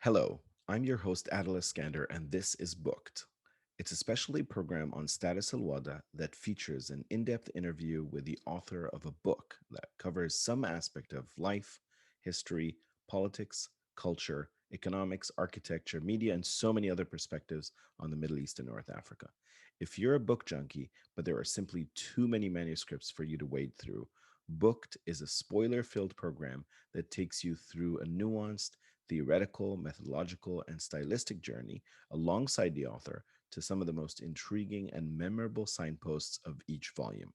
Hello, I'm your host Adel Iskandar, and this is Booked. It's a specialty program on Status Al Wada that features an in depth interview with the author of a book that covers some aspect of life, history, politics, culture, economics, architecture, media, and so many other perspectives on the Middle East and North Africa. If you're a book junkie, but there are simply too many manuscripts for you to wade through, Booked is a spoiler filled program that takes you through a nuanced, theoretical, methodological, and stylistic journey alongside the author to some of the most intriguing and memorable signposts of each volume.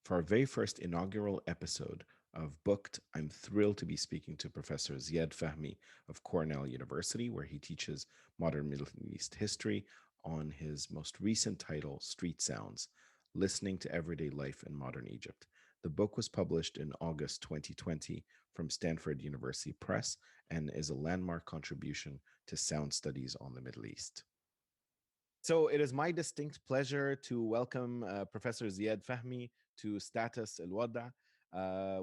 For our very first inaugural episode of Booked, I'm thrilled to be speaking to Professor Ziad Fahmy of Cornell University, where he teaches modern Middle East history on his most recent title, Street Sounds: Listening to Everyday Life in Modern Egypt. The book was published in August 2020 from Stanford University Press and is a landmark contribution to sound studies on the Middle East. So it is my distinct pleasure to welcome Professor Ziad Fahmy to Status Al Wada.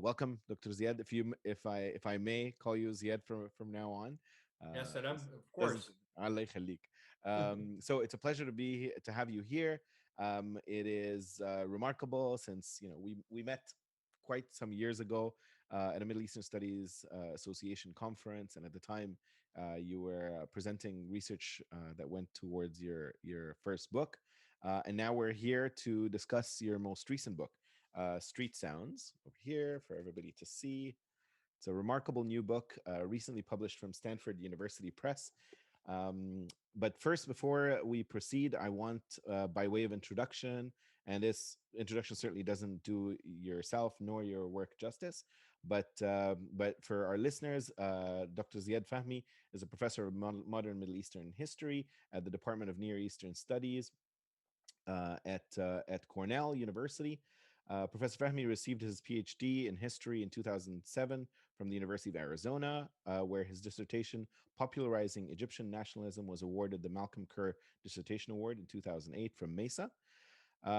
Welcome, Dr. Ziad. If I may call you Ziad from now on, Yes, Adam, this of doesn't. course. Allah يخليك. So it's a pleasure to have you here. It is remarkable since we met quite some years ago at a Middle Eastern Studies Association conference, and at the time you were presenting research that went towards your first book, and now we're here to discuss your most recent book, Street Sounds, over here for everybody to see. It's a remarkable new book, recently published from Stanford University Press. But first, before we proceed, I want, by way of introduction, and this introduction certainly doesn't do yourself nor your work justice, but for our listeners, Dr. Ziad Fahmy is a professor of modern Middle Eastern history at the Department of Near Eastern Studies at Cornell University. Professor Fahmy received his PhD in history in 2007 from the University of Arizona, where his dissertation, Popularizing Egyptian Nationalism, was awarded the Malcolm Kerr Dissertation Award in 2008 from Mesa.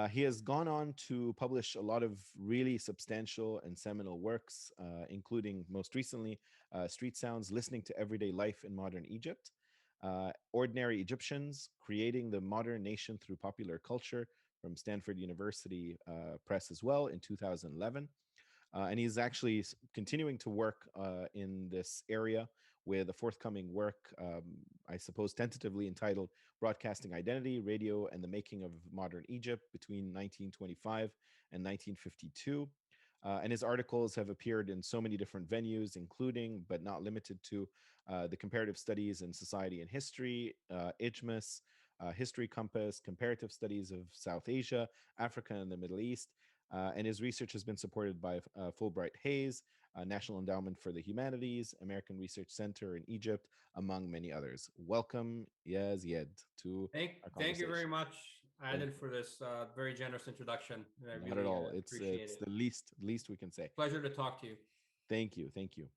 He has gone on to publish a lot of really substantial and seminal works, including most recently Street Sounds: Listening to Everyday Life in Modern Egypt, Ordinary Egyptians: Creating the Modern Nation Through Popular Culture from Stanford University Press as well in 2011. And he's actually continuing to work in this area with a forthcoming work, I suppose tentatively entitled Broadcasting Identity, Radio, and the Making of Modern Egypt between 1925 and 1952. And his articles have appeared in so many different venues, including, but not limited to, the Comparative Studies in Society and History, IJMIS, History Compass, Comparative Studies of South Asia, Africa, and the Middle East. And his research has been supported by Fulbright Hayes, National Endowment for the Humanities, American Research Center in Egypt, among many others. Welcome, Yazid, to Thank, our thank you very conversation. much, Thank Adel, you. for this very generous introduction. I Not at really all. appreciate It's it. the least we can say. Pleasure to talk to you. Thank you.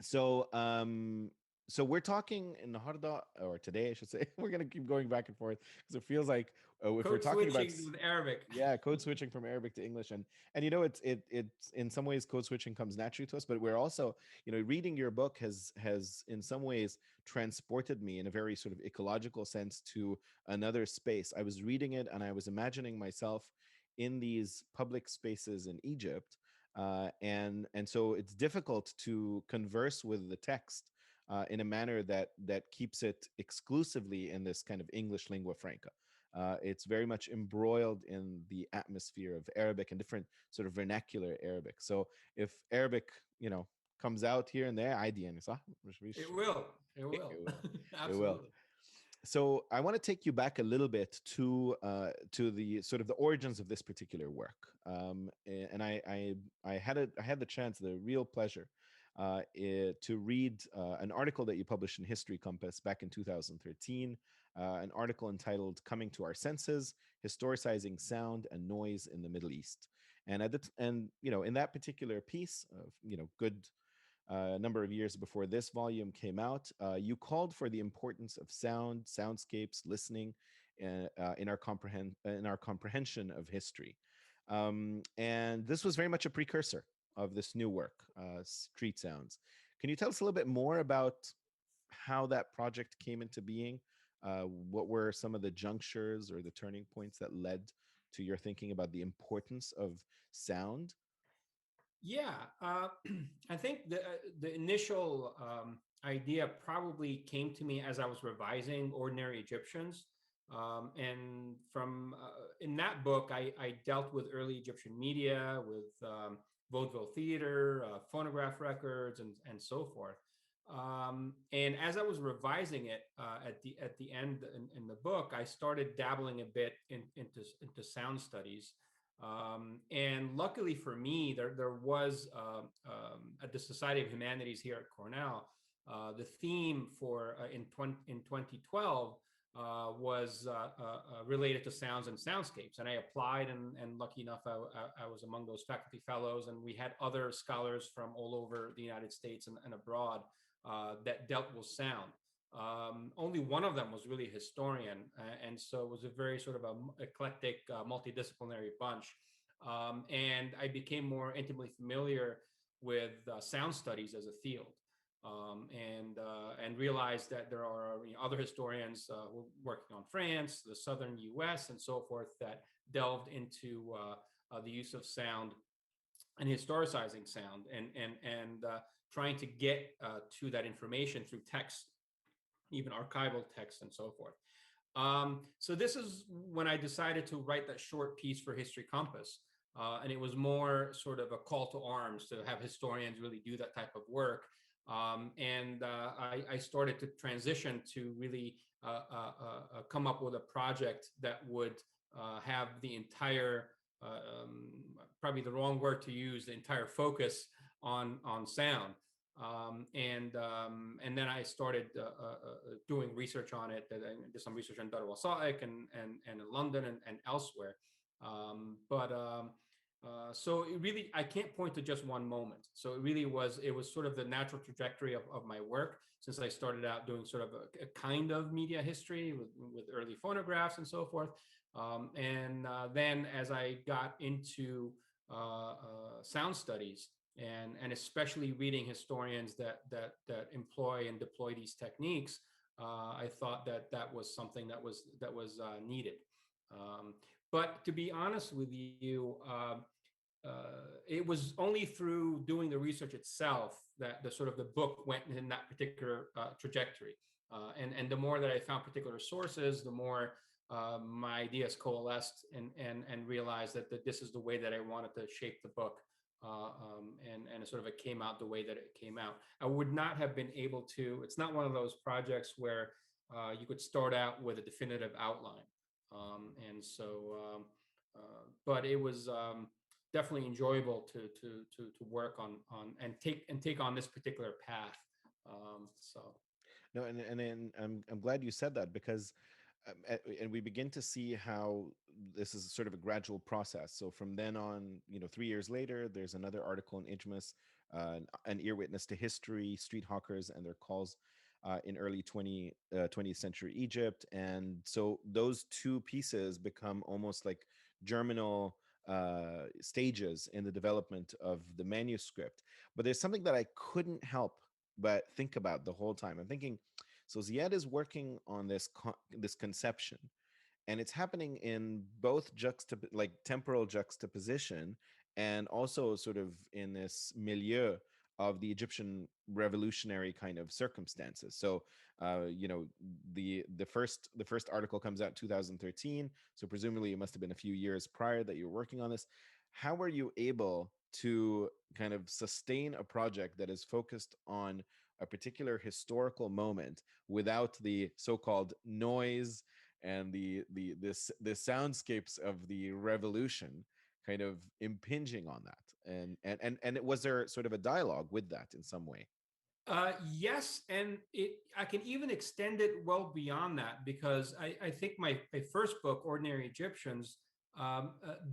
So so we're talking in Harda, or today I should say. We're gonna keep going back and forth because it feels like if we're Code talking about switching with Arabic. yeah, code switching from Arabic to English, and it's in some ways code switching comes naturally to us, but we're also, reading your book has in some ways transported me in a very sort of ecological sense to another space. I was reading it and I was imagining myself in these public spaces in Egypt, and so it's difficult to converse with the text in a manner that keeps it exclusively in this kind of English lingua franca. It's very much embroiled in the atmosphere of Arabic and different sort of vernacular Arabic. So if Arabic, comes out here and there, عادي يعني صح؟ It will. It it will. will. It will. Absolutely. So I want to take you back a little bit to the sort of the origins of this particular work. And I had the chance, the real pleasure, to read an article that you published in History Compass back in 2013, an article entitled "Coming to Our Senses: Historicizing Sound and Noise in the Middle East." And in that particular piece, of good number of years before this volume came out, you called for the importance of sound, soundscapes, listening in our comprehension of history. And this was very much a precursor of this new work, Street Sounds. Can you tell us a little bit more about how that project came into being? What were some of the junctures or the turning points that led to your thinking about the importance of sound? Yeah, I think the initial idea probably came to me as I was revising Ordinary Egyptians, and from in that book, I dealt with early Egyptian media, with vaudeville theater, phonograph records, and so forth. And as I was revising it at the end in the book, I started dabbling a bit into sound studies. And luckily for me, there was at the Society of Humanities here at Cornell, the theme for in 2012 was related to sounds and soundscapes. And I applied, and lucky enough, I was among those faculty fellows. And we had other scholars from all over the United States and abroad that dealt with sound. Only one of them was really a historian, and so it was a very sort of a eclectic, multidisciplinary bunch. And I became more intimately familiar with sound studies as a field, and realized that there are other historians working on France, the southern U.S., and so forth that delved into the use of sound and historicizing sound, and trying to get to that information through text, even archival texts and so forth. So this is when I decided to write that short piece for History Compass. And it was more sort of a call to arms to have historians really do that type of work. I started to transition to really come up with a project that would have the entire, probably the wrong word to use, the entire focus on sound. And then I started doing research on it. I did some research on Dar Wasaiq and in London and elsewhere. So it really, I can't point to just one moment. So it was sort of the natural trajectory of my work, since I started out doing sort of a kind of media history with early phonographs and so forth. Then as I got into sound studies, and especially reading historians that employ and deploy these techniques, I thought that was something that was needed. But to be honest with you, it was only through doing the research itself that the book went in that particular trajectory. And the more that I found particular sources, the more my ideas coalesced, and realized that this is the way that I wanted to shape the book. And it came out the way that it came out. I would not have been able to. It's not one of those projects where you could start out with a definitive outline. But it was definitely enjoyable to work on and take on this particular path. No, and I'm glad you said that, because and we begin to see how this is sort of a gradual process. So from then on, 3 years later, there's another article in Ijmas, an ear witness to history, street hawkers and their calls in early 20th century Egypt. And so those two pieces become almost like germinal stages in the development of the manuscript. But there's something that I couldn't help but think about the whole time. I'm thinking, so Ziad is working on this conception, and it's happening in both temporal juxtaposition, and also sort of in this milieu of the Egyptian revolutionary kind of circumstances. So, the first article comes out 2013. So presumably it must have been a few years prior that you were working on this. How were you able to kind of sustain a project that is focused on a particular historical moment without the so-called noise and the soundscapes of the revolution kind of impinging on that? And was there sort of a dialogue with that in some way? Yes, and I can even extend it well beyond that, because I think my first book, Ordinary Egyptians,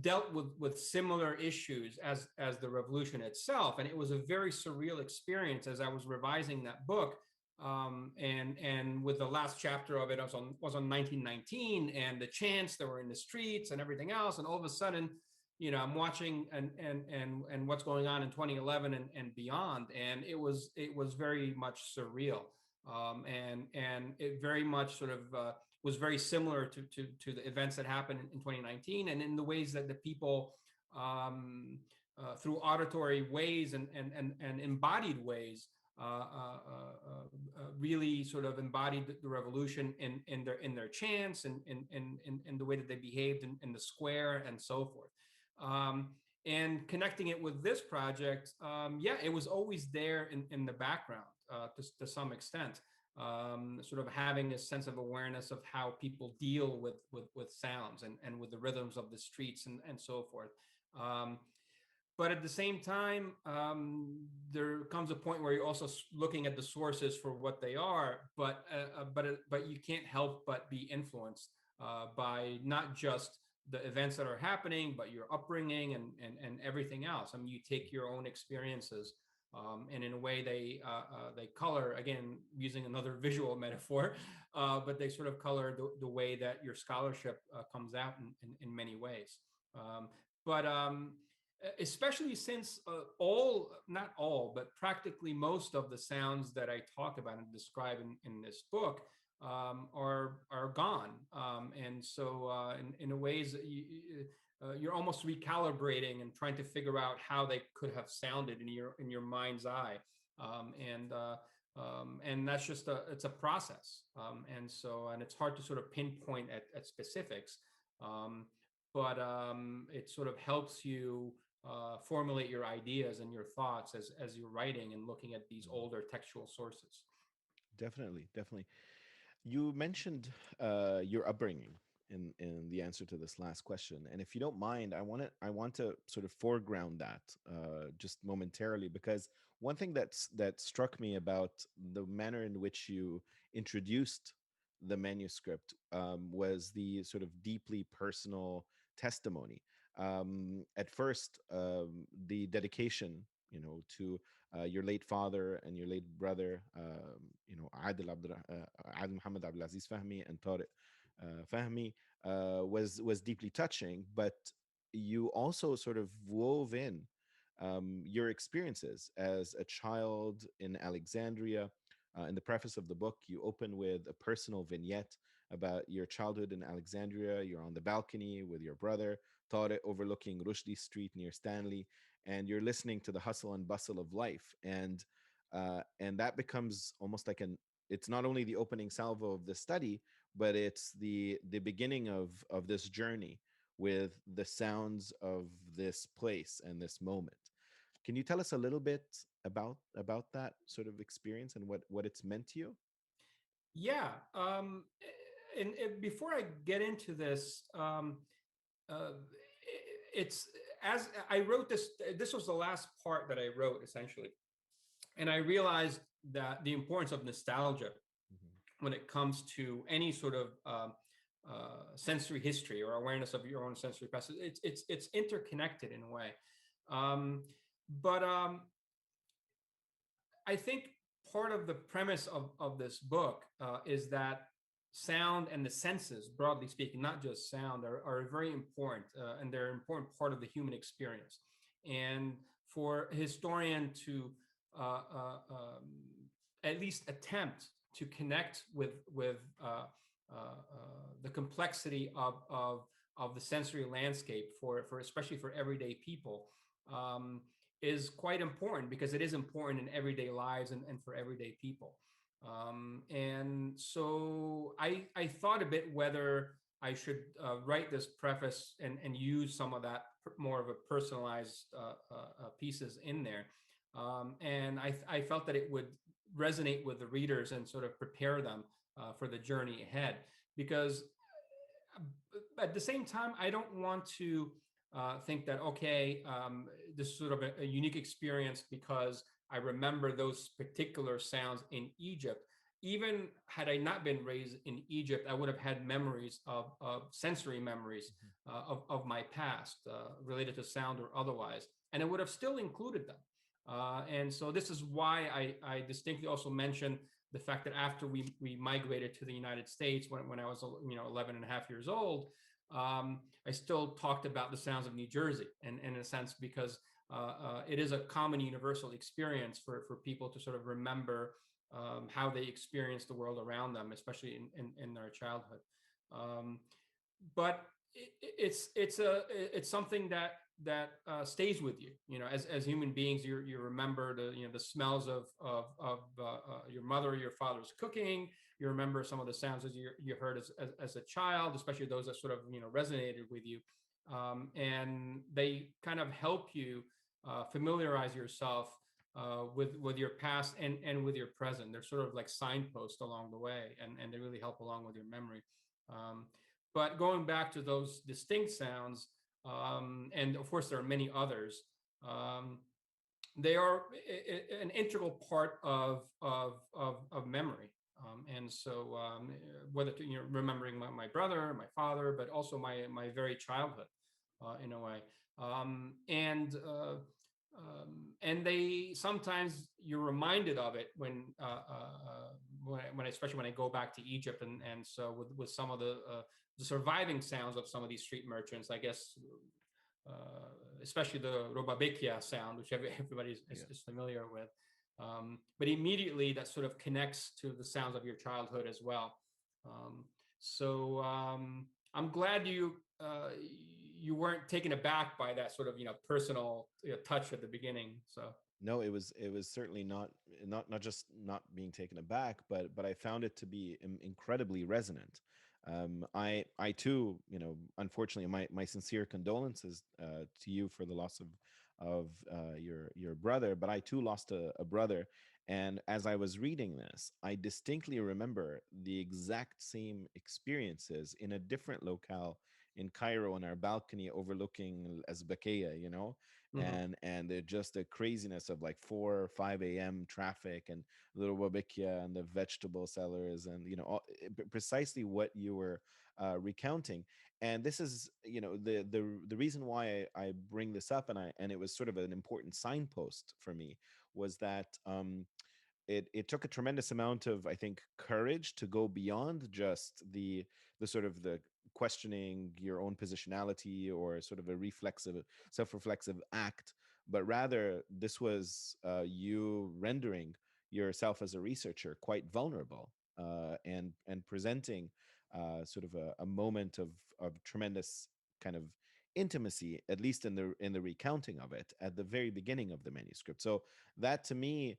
dealt with similar issues as the revolution itself, and it was a very surreal experience as I was revising that book. And with the last chapter of it, I was on 1919 and the chants that were in the streets and everything else, and all of a sudden, I'm watching and what's going on in 2011 and beyond, and it was very much surreal, and it very much sort of was very similar to the events that happened in 2019, and in the ways that the people, through auditory ways and embodied ways, really sort of embodied the revolution in their chants and in the way that they behaved in the square and so forth. Um, and connecting it with this project, yeah, it was always there in the background, to some extent. Sort of having a sense of awareness of how people deal with sounds and with the rhythms of the streets and so forth. Um, but at the same time, there comes a point where you're also looking at the sources for what they are, but you can't help but be influenced by not just the events that are happening, but your upbringing and everything else. I mean, you take your own experiences, and in a way they color, again using another visual metaphor, but they sort of color the way that your scholarship comes out in many ways. But especially since not all, but practically most of the sounds that I talk about and describe in this book are gone, and so in a ways you're almost recalibrating and trying to figure out how they could have sounded in your mind's eye, and that's just it's a process, and it's hard to sort of pinpoint at specifics, but it sort of helps you formulate your ideas and your thoughts as you're writing and looking at these Mhm. older textual sources. Definitely, definitely. You mentioned your upbringing in the answer to this last question, and if you don't mind, I want to sort of foreground that just momentarily, because one thing that struck me about the manner in which you introduced the manuscript was the sort of deeply personal testimony. At first, the dedication, to your late father and your late brother, Adel Muhammad Abdulaziz Fahmy and Tariq Fahmy, was deeply touching. But you also sort of wove in your experiences as a child in Alexandria. In the preface of the book, you open with a personal vignette about your childhood in Alexandria. You're on the balcony with your brother, Tariq, overlooking Rushdie Street near Stanley, and you're listening to the hustle and bustle of life. And that becomes almost like an it's not only the opening salvo of the study, but it's the beginning of this journey with the sounds of this place and this moment. Can you tell us a little bit about that sort of experience and what it's meant to you? Yeah. And before I get into this, uh, it's as I wrote this. This was the last part that I wrote essentially, and I realized that the importance of nostalgia Mhm. when it comes to any sort of sensory history or awareness of your own sensory past. It's interconnected in a way, but I think part of the premise of this book is that sound and the senses, broadly speaking, not just sound, are very important, and they're an important part of the human experience. And for a historian to uh, uh, um, at least attempt to connect with the complexity of the sensory landscape for especially for everyday people, um, is quite important because it is important in everyday lives and for everyday people. And so I thought a bit whether I should write this preface and use some of that more of a personalized pieces in there. And I felt that it would resonate with the readers and sort of prepare them for the journey ahead. Because at the same time, I don't want to think that, okay, this is sort of a unique experience because I remember those particular sounds in Egypt. Even had I not been raised in Egypt, I would have had memories of sensory memories of my past related to sound or otherwise, and I would have still included them. And so this is why I distinctly also mentioned the fact that after we migrated to the United States when I was 11 and a half years old, I still talked about the sounds of New Jersey, and in a sense, because it is a common universal experience for people to sort of remember how they experience the world around them, especially in their childhood. Um, but it's something that stays with you. You know, as human beings, you remember the smells of your mother or your father's cooking. You remember some of the sounds that you heard as a child, especially those that sort of resonated with you, and they kind of help you familiarize yourself with your past and with your present. They're sort of like signposts along the way, and they really help along with your memory. Um, but going back to those distinct sounds, and of course there are many others, um, they are an integral part of memory. And so whether remembering my brother, my father, but also my very childhood in a way. Um, and uh, and they sometimes you're reminded of it when especially when I go back to Egypt, and so with some of the surviving sounds of some of these street merchants, I guess, especially the Robabekia sound, which everybody Yeah. is familiar with. But immediately that sort of connects to the sounds of your childhood as well. Um, so I'm glad you weren't taken aback by that sort of personal touch at the beginning. So No, it was certainly not just not being taken aback, but I found it to be incredibly resonant. I too, unfortunately, my sincere condolences to you for the loss of your brother. But I too lost a brother, and as I was reading this, I distinctly remember the exact same experiences in a different locale in Cairo on our balcony overlooking Azbakeya, mhm. and just the craziness of like 4 or 5 a.m. traffic and little Wabikia and the vegetable sellers and precisely what you were recounting. And this is the reason why I bring this up, and it was sort of an important signpost for me, was that it took a tremendous amount of, I think, courage to go beyond just the sort of the questioning your own positionality or sort of a reflexive self-reflexive act, but rather this was you rendering yourself as a researcher quite vulnerable, and presenting sort of a moment of tremendous kind of intimacy, at least in the recounting of it at the very beginning of the manuscript. So that to me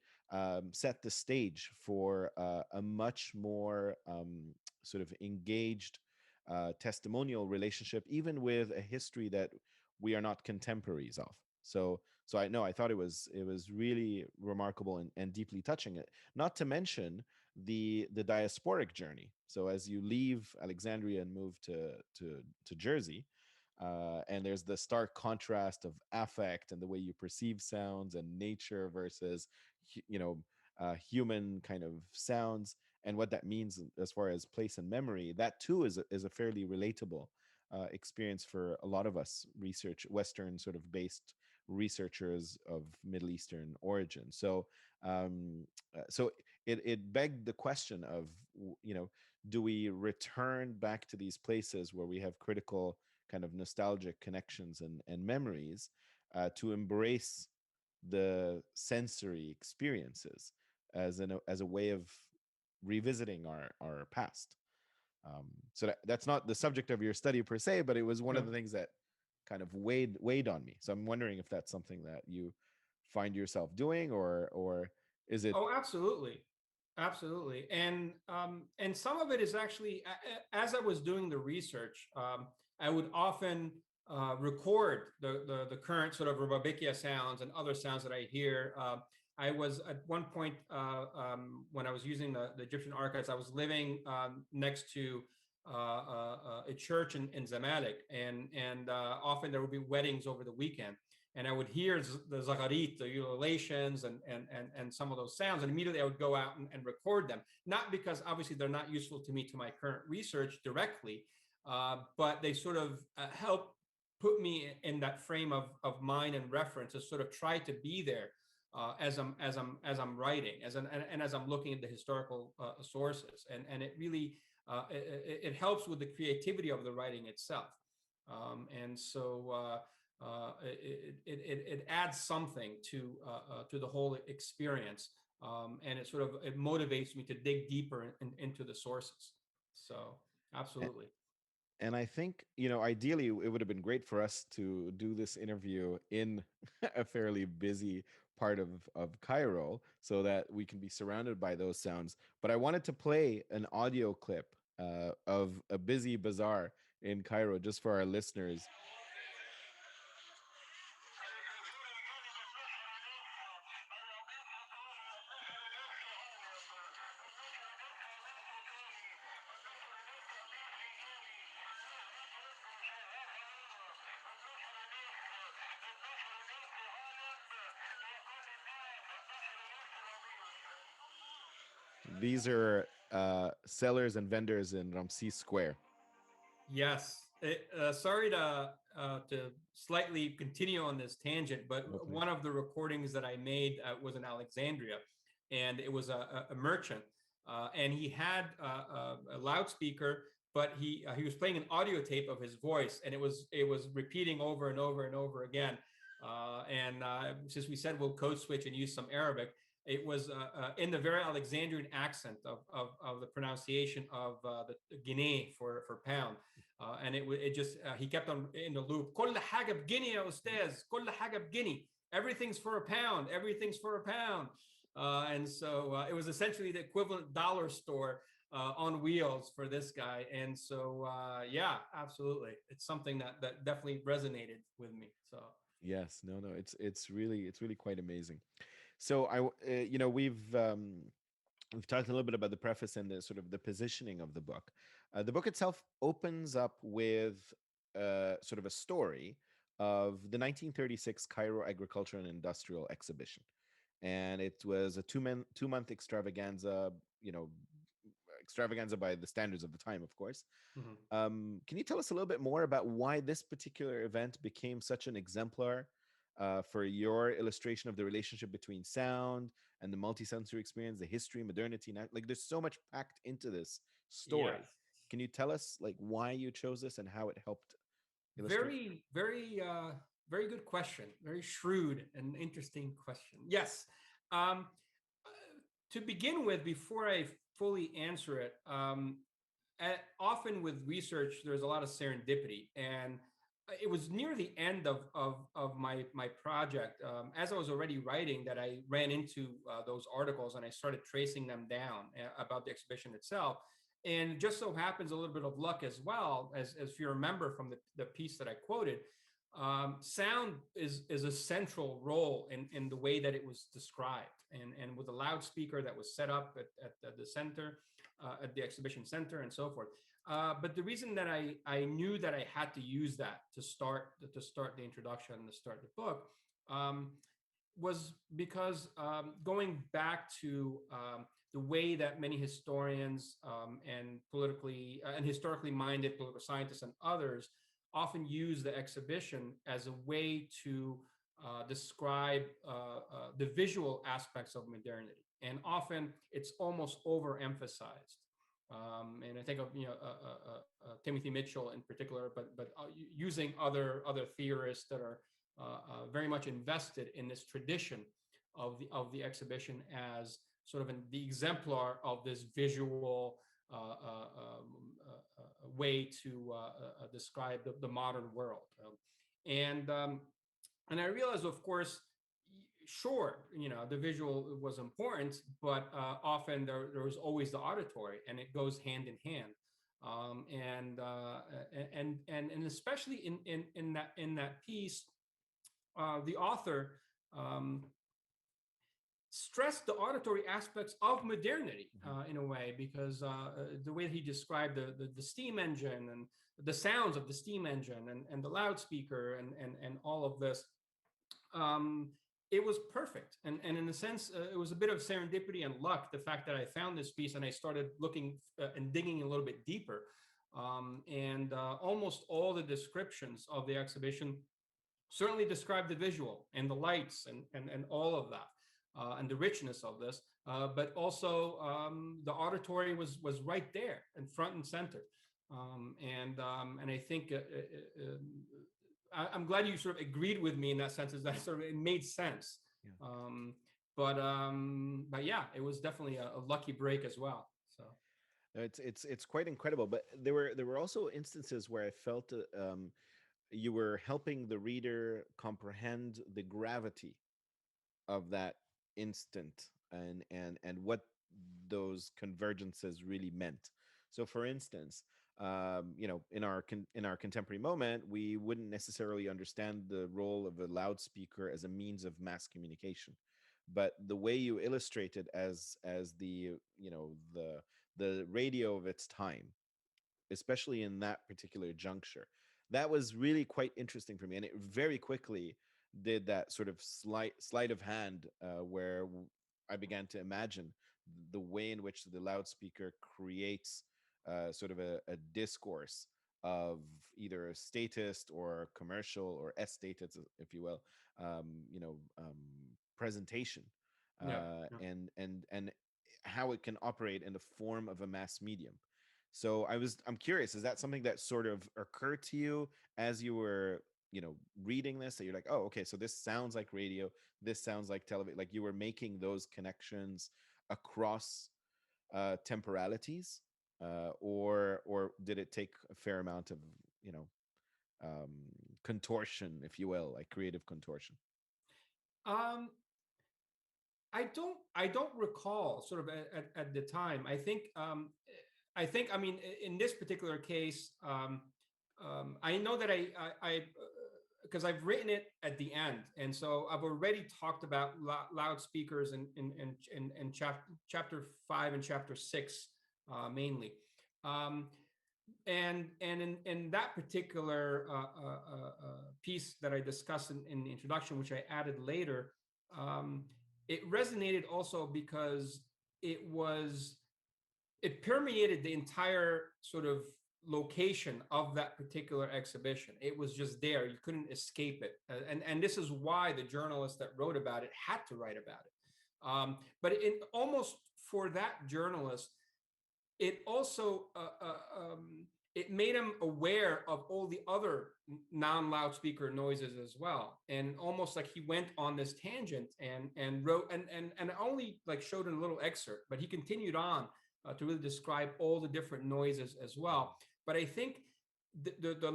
set the stage for a much more sort of engaged testimonial relationship, even with a history that we are not contemporaries of. So I know I thought it was really remarkable and deeply touching. It not to mention the diasporic journey. So as you leave Alexandria and move to Jersey, and there's the stark contrast of affect and the way you perceive sounds and nature versus hu- you know human kind of sounds, and what that means as far as place and memory. That too is a fairly relatable experience for a lot of us Western sort of based researchers of Middle Eastern origin. So it begged the question of, do we return back to these places where we have critical kind of nostalgic connections and memories, to embrace the sensory experiences as a way of revisiting our past. So that's not the subject of your study per se, but it was one Yeah. of the things that kind of weighed on me. So I'm wondering if that's something that you find yourself doing, or is it? Oh, absolutely, absolutely, and some of it is actually as I was doing the research, I would often record the current sort of Rubabikia sounds and other sounds that I hear. I was at one point when I was using the Egyptian archives, I was living next to a church in Zamalek, and often there would be weddings over the weekend, and I would hear the zagharit, the ululations, and some of those sounds, and immediately I would go out and record them. Not because obviously they're not useful to me to my current research directly, but they sort of help put me in that frame of mind and reference to sort of try to be there as I'm writing, and as I'm looking at the historical sources, and it really it helps with the creativity of the writing itself. And so it adds something to the whole experience, and it motivates me to dig deeper into the sources. So absolutely. And I think, ideally, it would have been great for us to do this interview in a fairly busy part of Cairo so that we can be surrounded by those sounds. But I wanted to play an audio clip of a busy bazaar in Cairo just for our listeners. These are sellers and vendors in Ramses Square. Yes. Sorry to slightly continue on this tangent, but No, please. one of the recordings that I made was in Alexandria, and it was a merchant, and he had a loudspeaker, but he was playing an audio tape of his voice, and it was repeating over and over and over again. And since we said we'll code switch and use some Arabic, it was in the very Alexandrian accent of the pronunciation of the guinea for pound. And it just he kept on in the loop. كل حاجة بجنيه يا أستاذ. كل حاجة بجنيه. Everything's for a pound. Everything's for a pound. And so it was essentially the equivalent dollar store on wheels for this guy. And so yeah, absolutely, it's something that definitely resonated with me. So Yes, no, it's really quite amazing. So we've talked a little bit about the preface and the sort of the positioning of the book. The book itself opens up with sort of a story of the 1936 Cairo Agricultural and Industrial Exhibition, and it was a two month extravaganza. Extravaganza by the standards of the time, of course. mhm. Can you tell us a little bit more about why this particular event became such an exemplar for your illustration of the relationship between sound and the multisensory experience, the history, modernity? Like, there's so much packed into this Yes. story. Can you tell us like why you chose this and how it helped illustrate? Very good question. Very shrewd and interesting question. Yes. Um, uh, to begin with, before I fully answer it, often with research, there's a lot of serendipity, and it was near the end of my project, as I was already writing, that I ran into those articles and I started tracing them down about the exhibition itself. And it just so happens, a little bit of luck as well, as if you remember from the piece that I quoted, sound is a central role in the way that it was described, and with a loudspeaker that was set up at the center, at the exhibition center, and so forth. But the reason that I knew that I had to use that to start the introduction and to start the book, um, was because, going back to the way that many historians, and politically and historically minded political scientists and others often use the exhibition as a way to describe the visual aspects of modernity, and often it's almost overemphasized. And I think of Timothy Mitchell in particular, but using other theorists that are very much invested in this tradition of the exhibition as sort of the exemplar of this visual way to describe the modern world. And and I realized, of course, sure, the visual was important, but often there was always the auditory, and it goes hand in hand. And especially in that piece, the author um, stressed the auditory aspects of modernity, Mhm. in a way, because the way he described the steam engine and the sounds of the steam engine, and the loudspeaker, and all of this, um, it was perfect. And in a sense, it was a bit of serendipity and luck, the fact that I found this piece and I started looking and digging a little bit deeper. And almost all the descriptions of the exhibition certainly describe the visual and the lights, and all of that, and the richness of this. But also, the auditory was right there and front and center. And I think I'm glad you sort of agreed with me in that sense. Is that sort of it made sense. Yeah. Um, but yeah, it was definitely a lucky break as well. So It's quite incredible. But there were also instances where I felt you were helping the reader comprehend the gravity of that instant, and what those convergences really meant. So for instance, in our contemporary moment, we wouldn't necessarily understand the role of a loudspeaker as a means of mass communication, but the way you illustrate it as the radio of its time, especially in that particular juncture. That was really quite interesting for me, and it very quickly did that sort of sleight of hand, where I began to imagine the way in which the loudspeaker creates sort of a discourse of either a statist or commercial or statist, if you will, presentation, yeah, yeah. and how it can operate in the form of a mass medium. So I'm curious, is that something that sort of occurred to you as you were, reading this, that you're like, oh, okay, so this sounds like radio, this sounds like television, like you were making those connections across temporalities, or did it take a fair amount of, you know, um, contortion, if you will, like creative contortion? Um, I don't recall sort of at the time. I think I mean in this particular case, I know that I because I've written it at the end, and so I've already talked about loudspeakers in chapter 5 and chapter 6 mainly. Um, and in that particular piece that I discussed in the introduction, which I added later, um, it resonated also because it was it permeated the entire sort of location of that particular exhibition. It was just there; you couldn't escape it, and this is why the journalist that wrote about it had to write about it. But in almost for that journalist, it also it made him aware of all the other non-loudspeaker noises as well, and almost like he went on this tangent and wrote and only like showed in a little excerpt, but he continued on to really describe all the different noises as well. But I think the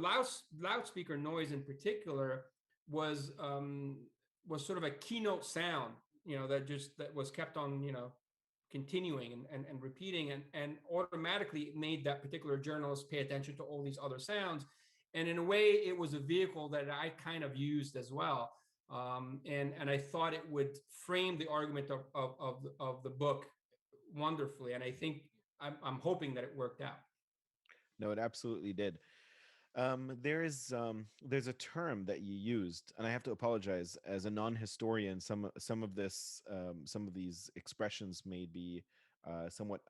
loudspeaker noise in particular was was sort of a keynote sound, that was kept on, continuing and repeating, and automatically it made that particular journalist pay attention to all these other sounds. And in a way, it was a vehicle that I kind of used as well. And I thought it would frame the argument of the book wonderfully. And I think I'm hoping that it worked out. No, it absolutely did. There's a term that you used, and I have to apologize as a non-historian. Some of these expressions may be somewhat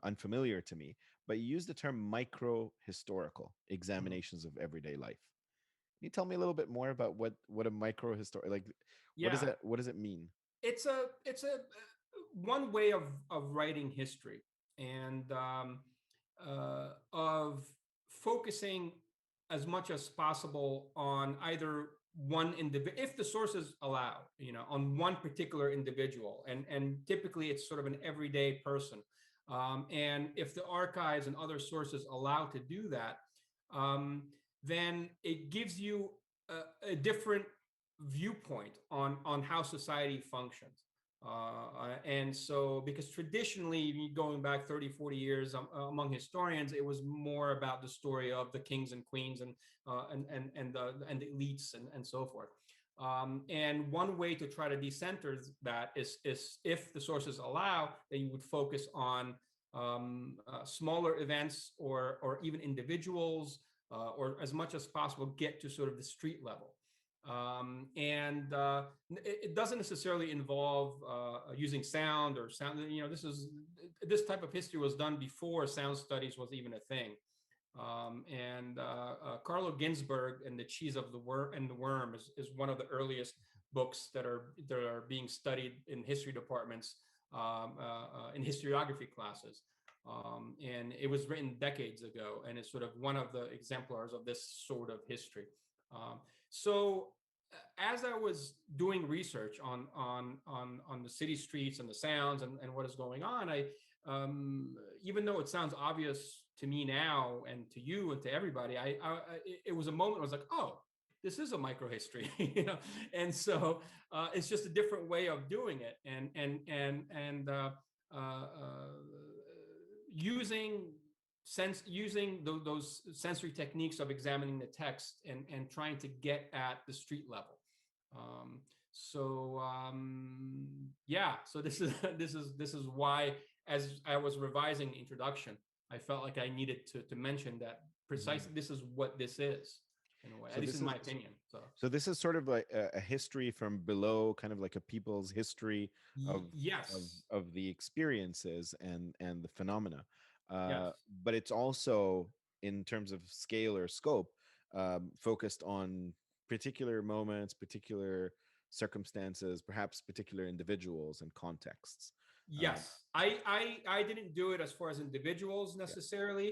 unfamiliar to me, but you used the term micro-historical Mhm. examinations of everyday life. Can you tell me a little bit more about what a micro-historical, like, Yeah, what does it mean? it's a one way of writing history, and of focusing as much as possible on either one individual, if the sources allow, on one particular individual, and typically it's sort of an everyday person. And if the archives and other sources allow to do that, um, then it gives you a different viewpoint on how society functions. And so, because traditionally, going back 30, 40 years, among historians, it was more about the story of the kings and queens and the elites and so forth. And one way to try to decenter that is if the sources allow, that you would focus on smaller events or even individuals, or as much as possible get to sort of the street level. And it doesn't necessarily involve using sound or sound. This type of history was done before sound studies was even a thing. And Carlo Ginzburg and the Cheese of the Worm and the Worm is one of the earliest books that are being studied in history departments, in historiography classes. And it was written decades ago, and it's sort of one of the exemplars of this sort of history. Um, so as I was doing research on the city streets and the sounds and what is going on, even though it sounds obvious to me now and to you and to everybody, it was a moment I was like, oh, this is a microhistory, and so it's just a different way of doing it, uh, uh, using those sensory techniques of examining the text and trying to get at the street level. Um, yeah, so this is this is why, as I was revising the introduction, I felt like I needed to mention that Mhm. precisely this is what this is, in a way, So at least this in is my opinion. So so this is sort of like a history from below, kind of like a people's history of yes, of the experiences and the phenomena. yes. Uh, but it's also, in terms of scale or scope, focused on particular moments, particular circumstances, perhaps particular individuals and contexts. Um, Yes, I didn't do it as far as individuals yeah. necessarily,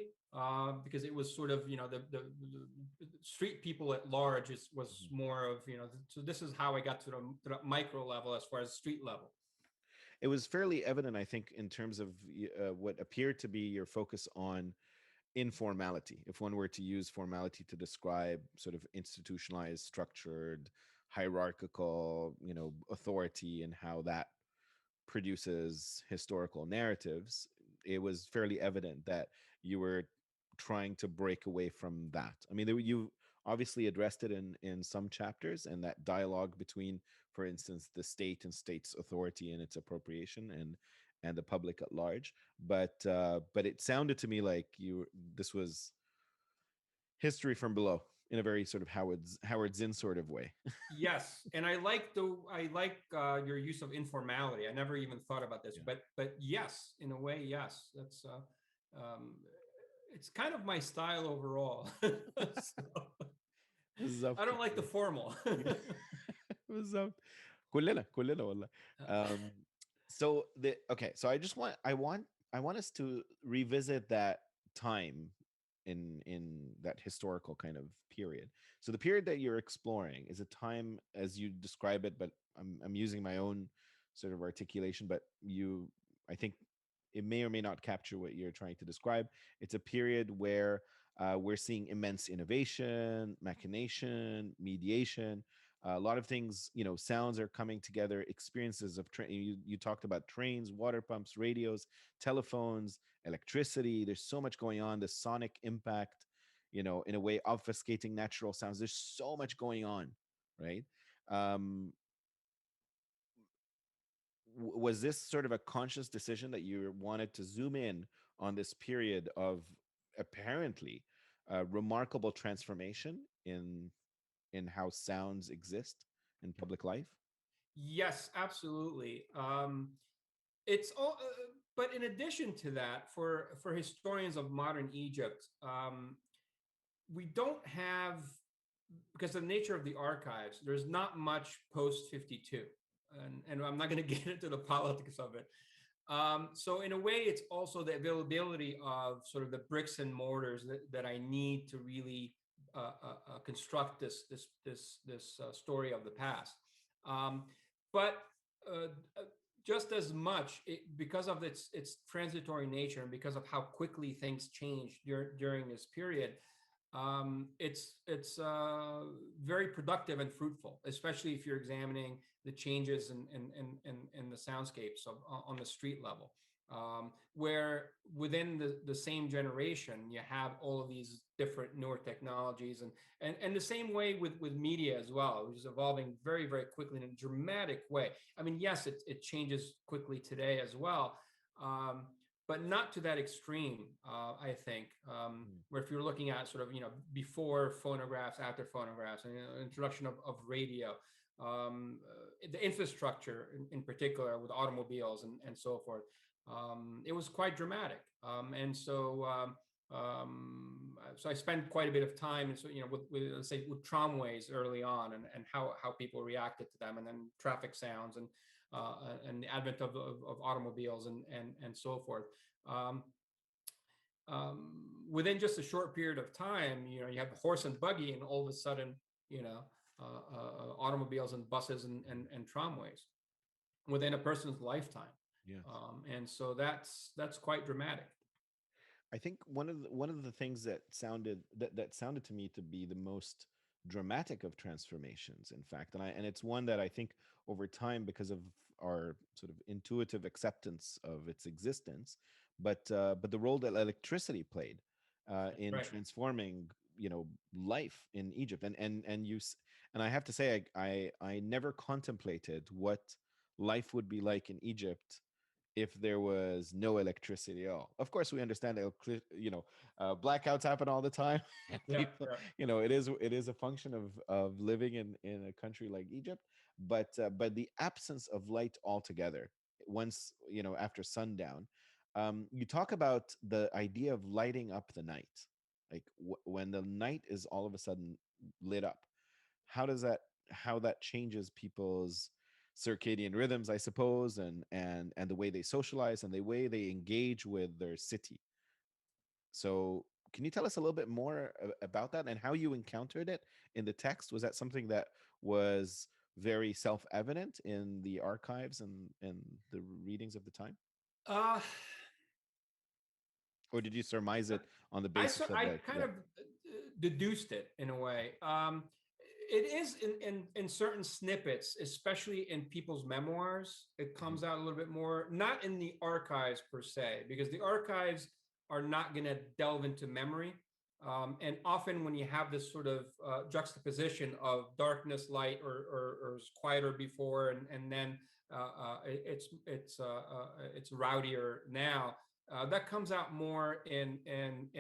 because it was sort of the street people at large was Mhm. more of so this is how I got to the micro level as far as street level. It was fairly evident, I think, in terms of what appeared to be your focus on informality. If one were to use formality to describe sort of institutionalized, structured, hierarchical, authority, and how that produces historical narratives, it was fairly evident that you were trying to break away from that. I mean, you obviously addressed it in some chapters, and that dialogue between, for instance, the state and state's authority and its appropriation, and the public at large. But it sounded to me like this was history from below, in a very sort of Howard Zinn sort of way. Yes, and I like your use of informality. I never even thought about this, Yeah. but yes, in a way, yes, that's um, it's kind of my style overall. So, I بالظبط don't like the كده. formal. بالظبط. كلنا والله. um so I just want us to revisit that time in that historical kind of period. So the period that you're exploring is a time as you describe it, but I'm using my own sort of articulation, but I think it may or may not capture what you're trying to describe. It's a period where we're seeing immense innovation, machination, mediation, a lot of things, sounds are coming together, experiences of train. You talked about trains, water pumps, radios, telephones, electricity. There's so much going on, the sonic impact, in a way obfuscating natural sounds. There's so much going on, right? um was this sort of a conscious decision that you wanted to zoom in on this period of apparently remarkable transformation in how sounds exist in public life? Yes, absolutely. It's all, but in addition to that, for historians of modern Egypt, we don't have, because of the nature of the archives, there's not much post 52, and I'm not going to get into the politics of it. So in a way, it's also the availability of sort of the bricks and mortars that I need to really construct this story of the past. Um, but uh, uh, just as much because of its transitory nature and because of how quickly things change during this period, it's very productive and fruitful, especially if you're examining the changes in the soundscapes on the street level, where within the same generation you have all of these different newer technologies, and the same way with media as well, which is evolving very very quickly in a dramatic way. I mean, yes, it changes quickly today as well, um, but not to that extreme. I think, Mm. where if you're looking at sort of before phonographs, after phonographs, and introduction of radio, the infrastructure in particular with automobiles and so forth, it was quite dramatic. So I spent quite a bit of time, and so with let's say with tramways early on, and how people reacted to them, and then traffic sounds, and the advent of automobiles and so forth. Um, within just a short period of time, you have the horse and buggy, and all of a sudden, you know, automobiles and buses and tramways within a person's lifetime. Yes. And so that's quite dramatic. I think one of the things that sounded to me to be the most dramatic of transformations, in fact, and it's one that I think over time, because of our sort of intuitive acceptance of its existence, but the role that electricity played in Right. transforming, life in Egypt, and I have to say, I never contemplated what life would be like in Egypt if there was no electricity at all. Of course, we understand blackouts happen all the time, and Yeah. people, Yeah. it is a function of living in a country like Egypt, but the absence of light altogether once after sundown. You talk about the idea of lighting up the night, like when the night is all of a sudden lit up. How that changes people's circadian rhythms, I suppose, and the way they socialize and the way they engage with their city. So can you tell us a little bit more about that and how you encountered it in the text? Was that something that was very self-evident in the archives and the readings of the time, Uh, or did you surmise it on the I basis of I like, kind yeah. of deduced it in a way. It is in certain snippets, especially in people's memoirs. It Mhm. comes out a little bit more, not in the archives per se, because the archives are not going to delve into memory. And often, when you have this sort of juxtaposition of darkness, light, or it's quieter before, and then it's rowdier now. That comes out more in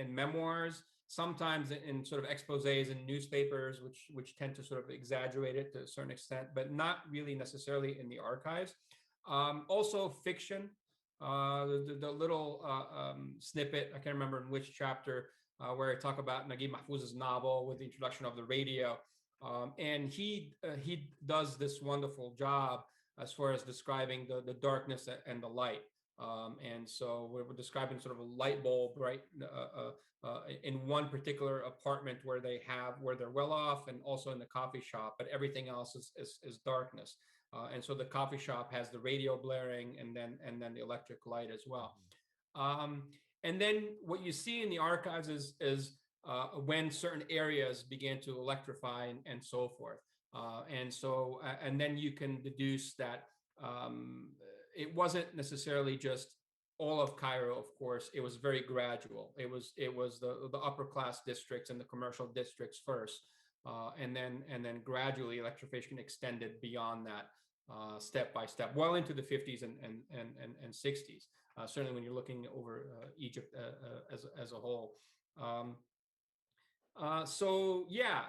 memoirs, sometimes in sort of exposés in newspapers, which tend to sort of exaggerate it to a certain extent, but not really necessarily in the archives. Also, fiction. The little snippet, I can't remember in which chapter, where I talk about Naguib Mahfouz's novel with the introduction of the radio. And he does this wonderful job as far as describing the darkness and the light. And so we're describing sort of a light bulb, right, in one particular apartment where they're well off, and also in the coffee shop, but everything else is darkness. And so the coffee shop has the radio blaring, and then the electric light as well. Um, and then what you see in the archives is when certain areas began to electrify and so forth. And then you can deduce that it wasn't necessarily just all of Cairo. Of course, it was very gradual. It was the upper class districts and the commercial districts first, and then gradually electrification extended beyond that, step by step, well into the 50s and 60s. Certainly, when you're looking over Egypt as a whole. Um, so yeah,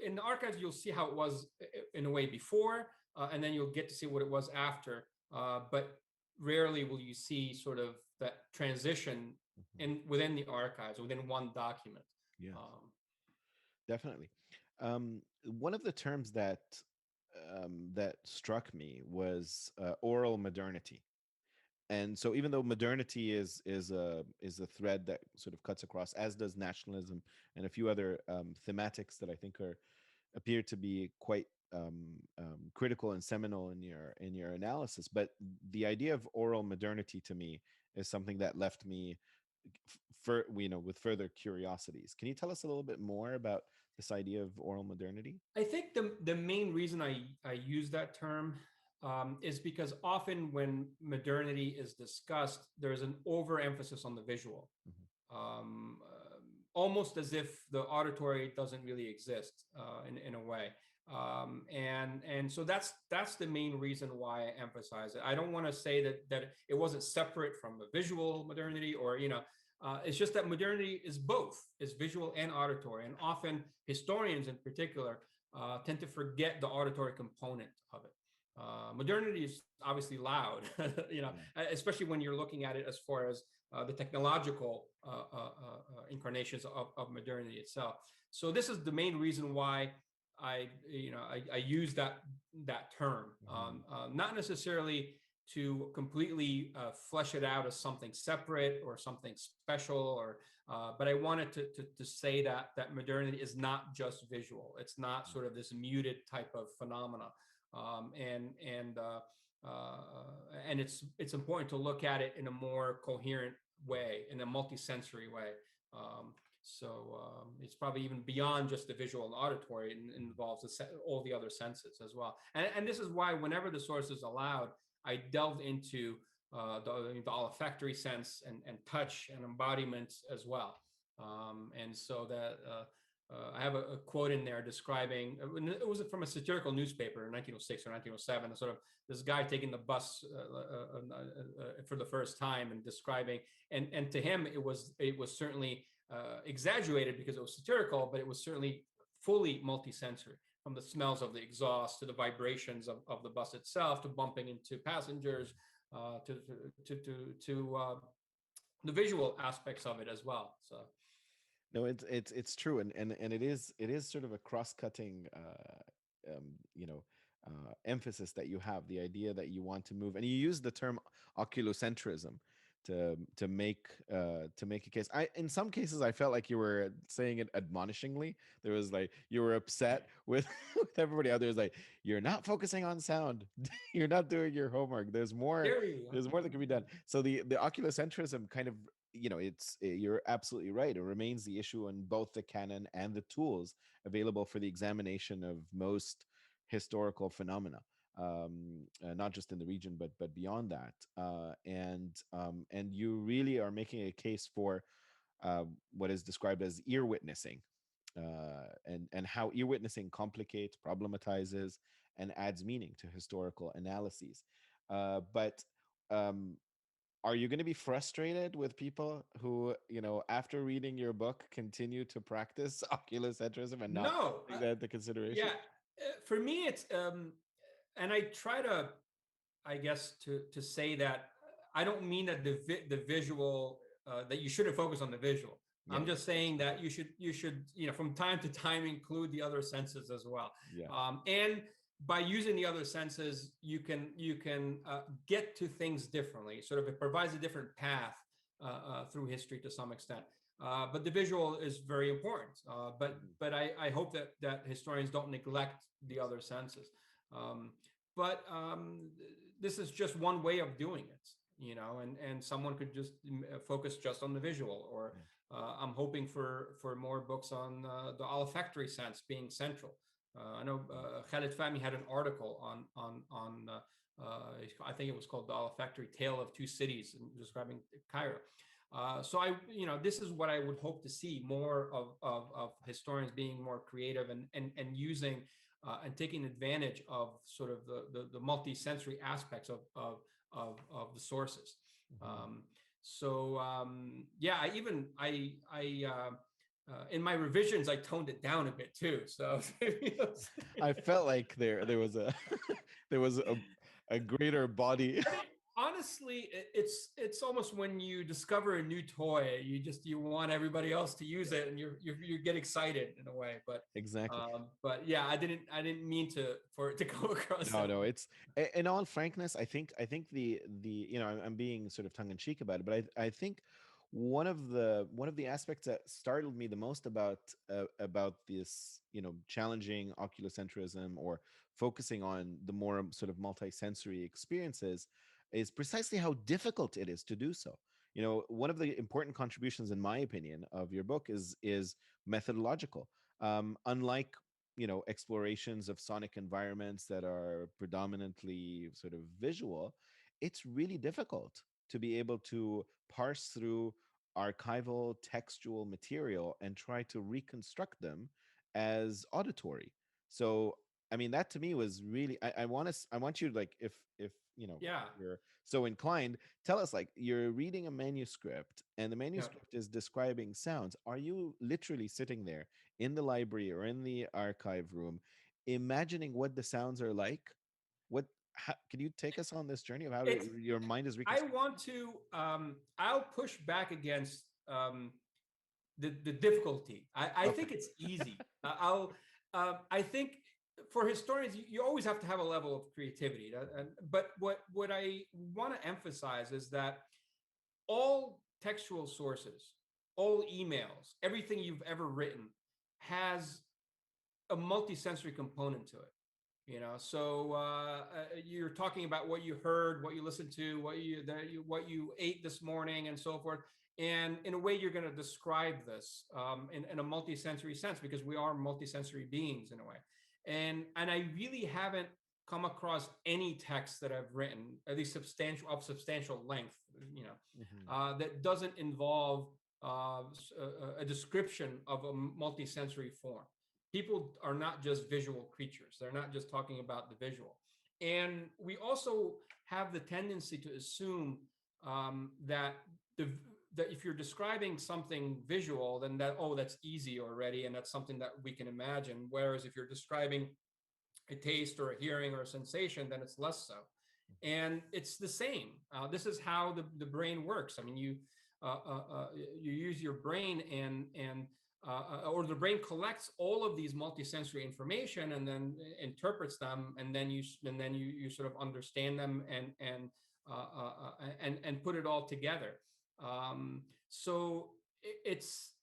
in the archives you'll see how it was in a way before, and then you'll get to see what it was after. But rarely will you see sort of that transition Mhm. within the archives, within one document. Yes, Um, definitely. One of the terms that struck me was oral modernity. And so, even though modernity is a thread that sort of cuts across, as does nationalism and a few other thematics that I think appear to be quite critical and seminal in your analysis. But the idea of oral modernity to me is something that left me with further curiosities. Can you tell us a little bit more about this idea of oral modernity? I think the main reason I use that term is because often when modernity is discussed, there's an overemphasis on the visual, Mhm. almost as if the auditory doesn't really exist in a way. And so that's the main reason why I emphasize it. I don't want to say that it wasn't separate from the visual modernity, or it's just that modernity is both, is visual and auditory, and often historians in particular tend to forget the auditory component of it. Modernity is obviously loud, Yeah. especially when you're looking at it as far as the technological incarnations of modernity itself. So this is the main reason why I use that term, Mhm. not necessarily. to completely flesh it out as something separate or something special, or but I wanted to say that modernity is not just visual. It's not sort of this muted type of phenomena, um, and and uh, and it's important to look at it in a more coherent way, in a multisensory way. Um, it's probably even beyond just the visual and auditory. It involves all the other senses as well. And this is why whenever the source is allowed, I delved into the olfactory sense and touch and embodiments as well. And so that I have a quote in there describing, it was from a satirical newspaper in 1906 or 1907, sort of this guy taking the bus for the first time and describing, and to him it was certainly exaggerated because it was satirical, but it was certainly fully multisensory, from the smells of the exhaust to the vibrations of the bus itself to bumping into passengers to the visual aspects of it as well. So No, it's true, and it is sort of a cross-cutting, you know, emphasis that you have, the idea that you want to move, and you use the term oculocentrism to make a case. I In some cases I felt like you were saying it admonishingly. There was like you were upset with with everybody out there. It's like you're not focusing on sound, you're not doing your homework. theory. There's more that can be done. So the oculocentrism kind of, you're absolutely right. It remains the issue in both the canon and the tools available for the examination of most historical phenomena, not just in the region but beyond that. And you really are making a case for what is described as ear witnessing, and how ear witnessing complicates, problematizes, and adds meaning to historical analyses. But um, are you going to be frustrated with people who, after reading your book, continue to practice oculocentrism and not No, take that into consideration? yeah, for me it's and I try to, I guess, to say that I don't mean that the visual that you shouldn't focus on the visual. Yeah, I'm yeah, just saying that you should from time to time include the other senses as well. yeah. And by using the other senses, you can get to things differently. Sort of, it provides a different path through history to some extent. But the visual is very important. But Mhm. but I hope that historians don't neglect the other senses. Um, but this is just one way of doing it, and someone could just focus just on the visual, or Yeah. I'm hoping for more books on the olfactory sense being central. I know Khaled Fahmy had an article on I think it was called "The Olfactory Tale of Two Cities," describing Cairo. So this is what I would hope to see more of historians being more creative and using and taking advantage of sort of the multi-sensory aspects of the sources. Mhm. Um, yeah, in my revisions I toned it down a bit too. So I felt like there was a there was a greater body. I mean, honestly, it's almost when you discover a new toy, you want everybody else to use it, and you get excited in a way. But Exactly. yeah, I didn't mean to for it to go across No, that no, way. it's in all frankness, I think the I'm being sort of tongue in cheek about it, but I think one of the aspects that startled me the most about this, challenging oculocentrism or focusing on the more sort of multisensory experiences is precisely how difficult it is to do so. One of the important contributions, in my opinion, of your book is methodological. Unlike explorations of sonic environments that are predominantly sort of visual, it's really difficult to be able to parse through archival textual material and try to reconstruct them as auditory. So I mean, that to me was really, I want you to, like, if Yeah, you're so inclined, tell us, like, you're reading a manuscript and the yeah. manuscript is describing sounds. Are you literally sitting there in the library or in the archive room, imagining what the sounds are like? Can you take us on this journey of how It's your mind is I reconstructing? want to. I'll push back against the difficulty. I Okay. think it's easy. I think for historians, you always have to have a level of creativity. But what I want to emphasize is that all textual sources, all emails, everything you've ever written has a multisensory component to it. So you're talking about what you heard, what you listened to, what you ate this morning, and so forth. And in a way, you're going to describe this in a multisensory sense, because we are multisensory beings in a way. And I really haven't come across any text that I've written, at least substantial length, you know, Hmm. that doesn't involve a description of a multisensory form. People are not just visual creatures. They're not just talking about the visual. And we also have the tendency to assume that the that if you're describing something visual, then that's easy already, and that's something that we can imagine. Whereas if you're describing a taste or a hearing or a sensation, then it's less so. And it's the same. This is how the brain works. I mean, you use your brain, or the brain collects all of these multisensory information and then interprets them, and then you sort of understand them and put it all together. So it's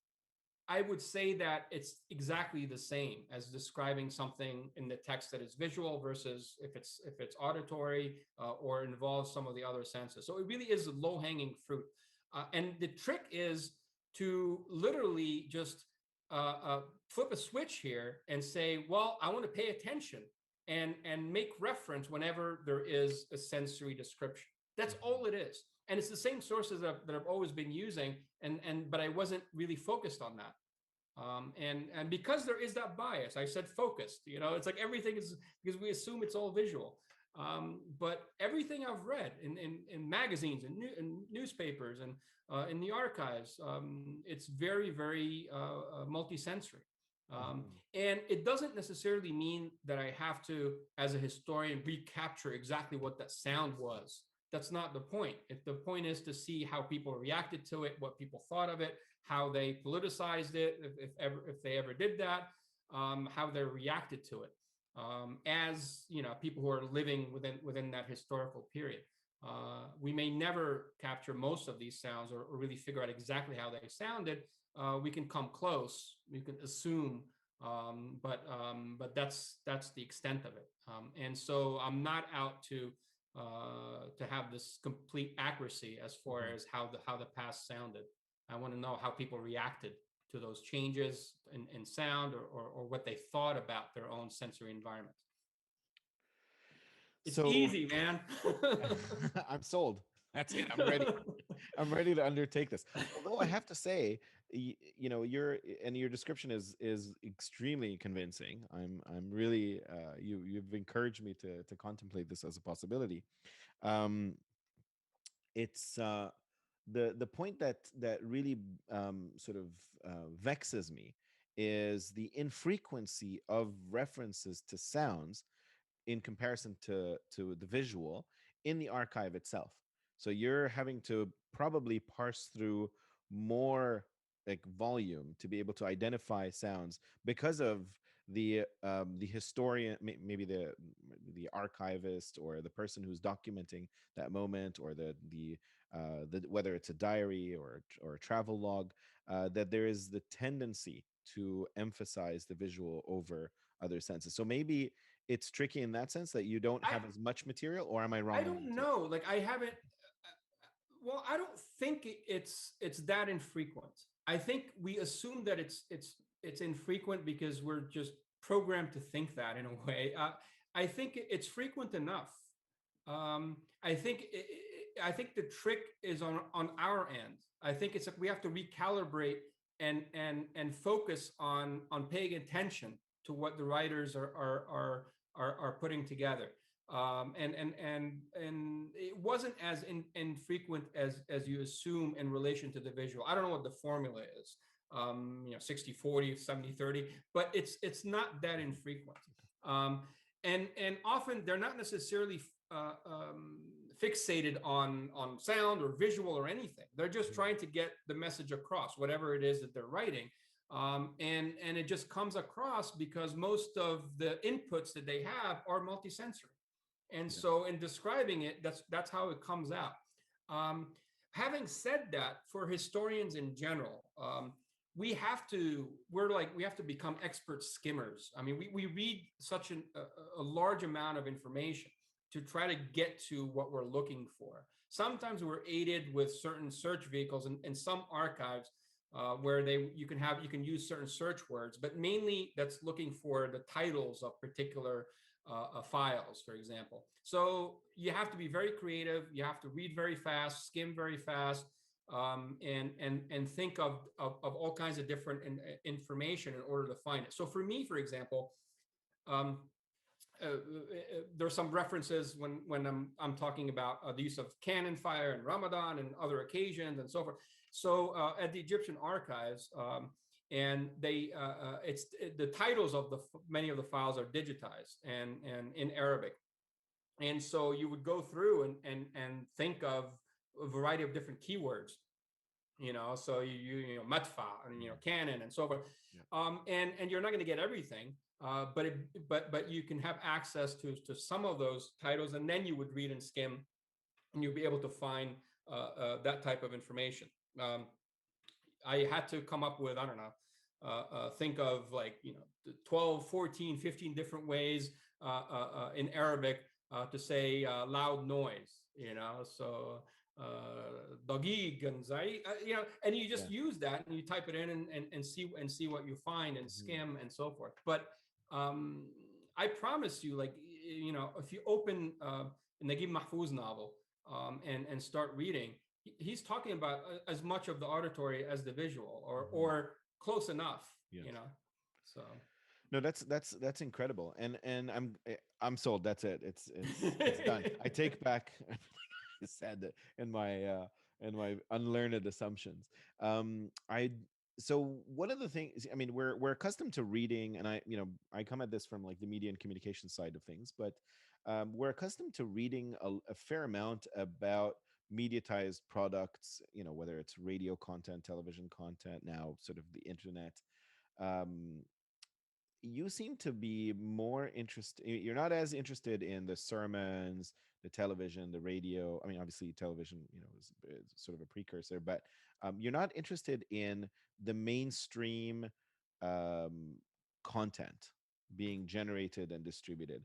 I would say that it's exactly the same as describing something in the text that is visual versus if it's auditory or involves some of the other senses. So it really is low hanging fruit, and the trick is to literally just flip a switch here and say, well, I want to pay attention and make reference whenever there is a sensory description. That's all it is, and it's the same sources that I've always been using, but I wasn't really focused on that. And because there is that bias, I said focused. It's like everything is, because we assume it's all visual. But everything I've read in magazines and in newspapers and in the archives, it's very, very multisensory. And it doesn't necessarily mean that I have to, as a historian, recapture exactly what that sound was. That's not the point. The point is to see how people reacted to it, what people thought of it, how they politicized it, if they ever did that, how they reacted to it, as people who are living within that historical period. We may never capture most of these sounds or really figure out exactly how they sounded. We can come close. We can assume, but that's the extent of it. And so I'm not out to have this complete accuracy as far Hmm. as how the past sounded. I want to know how people reacted to those changes in sound, or what they thought about their own sensory environment. It's So easy, man. I'm sold. That's it. I'm ready. I'm ready to undertake this. Although I have to say, your description is extremely convincing. I'm really you've encouraged me to contemplate this as a possibility. Um, it's the point that really sort of vexes me is the infrequency of references to sounds in comparison to the visual in the archive itself. So you're having to probably parse through more like volume to be able to identify sounds because of the historian, maybe the archivist or the person who's documenting that moment, or the whether it's a diary or a travel log, that there is the tendency to emphasize the visual over other senses. So maybe it's tricky in that sense that you don't I have as much material, or am I I wrong in don't that too? know. Like I haven't. Well, I don't think it's that infrequent. I think we assume that it's infrequent because we're just programmed to think that in a way. I think it's frequent enough. I think the trick is on our end. I think it's like we have to recalibrate and focus on paying attention to what the writers are putting together. And it wasn't as infrequent as you assume in relation to the visual. I don't know what the formula is, 60-40, 70-30, but it's not that infrequent. um, and often they're not necessarily uh, um, fixated on sound or visual or anything. They're just Mhm. trying to get the message across, whatever it is that they're writing. And it just comes across because most of the inputs that they have are multisensory. And Yeah. so in describing it, that's how it comes out. Um, Having said that, for historians in general, we have to become expert skimmers. I mean, we read such a large amount of information to try to get to what we're looking for. Sometimes we're aided with certain search vehicles and some archives where you can use certain search words, but mainly that's looking for the titles of particular files, for example. So you have to be very creative. You have to read very fast, skim very fast, and think of all kinds of different information in order to find it. So for me, for example, um, there's some references when I'm talking about the use of cannon fire in Ramadan and other occasions and so forth. So at the Egyptian archives, and they it's the titles of the many of the files are digitized and in Arabic, and so you would go through and think of a variety of different keywords, so matfa and cannon and so forth, Yeah. and you're not going to get everything, but you can have access to some of those titles, and then you would read and skim, and you'll be able to find that type of information. um, I had to come up with, I don't know, think of like, 12, 14, 15 different ways in Arabic to say loud noise, so dagig and zai, and you Yeah. just use that and you type it in and see what you find and Mhm. skim and so forth. But um, I promise you, like, if you open Naguib Mahfouz novel and start reading, he's talking about as much of the auditory as the visual, Mhm. or close enough, Yes. so No, that's incredible, and I'm sold. That's it. It's done. I take back. I said that in my unlearned assumptions. I So one of the things, I mean, we're accustomed to reading, and I come at this from like the media and communication side of things, but we're accustomed to reading a fair amount about mediatized products. Whether it's radio content, television content, now sort of the internet. Um, you seem to be more interested, you're not as interested in the sermons, the television, the radio. I mean, obviously television, is sort of a precursor, but you're not interested in the mainstream um, content being generated and distributed.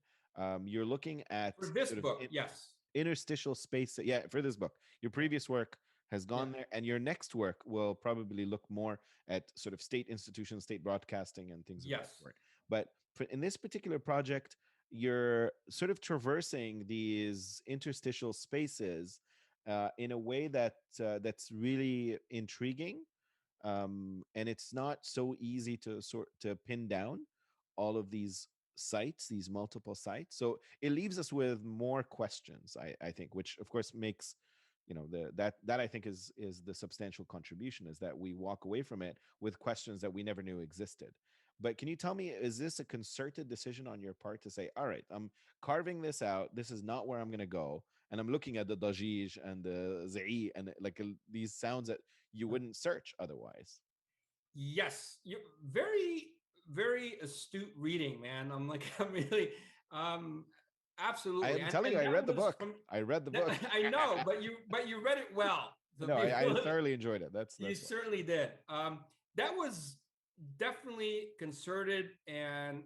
You're looking at for this sort of book, yes. interstitial space. Yeah, for this book, your Yeah, previous work has yeah, gone there, and your next work will probably look more at sort of state institutions, state broadcasting, and things of that yes. sort. But in this particular project, you're sort of traversing these interstitial spaces in a way that's really intriguing, and it's not so easy to pin down all of these sites, these multiple sites. So it leaves us with more questions, I think, which of course makes, that I think is the substantial contribution, is that we walk away from it with questions that we never knew existed. But can you tell me, is this a concerted decision on your part to say, all right, I'm carving this out, this is not where I'm going to go, and I'm looking at the dajij and the zai and like these sounds that you wouldn't search otherwise? Yes, you very, very astute reading, man. I'm like, I'm really, um, I absolutely, am and telling you, and I that read the was book. from. I read the book. I know, but you read it well. So No, I people, thoroughly enjoyed it. you That's why. certainly did. That was definitely concerted, and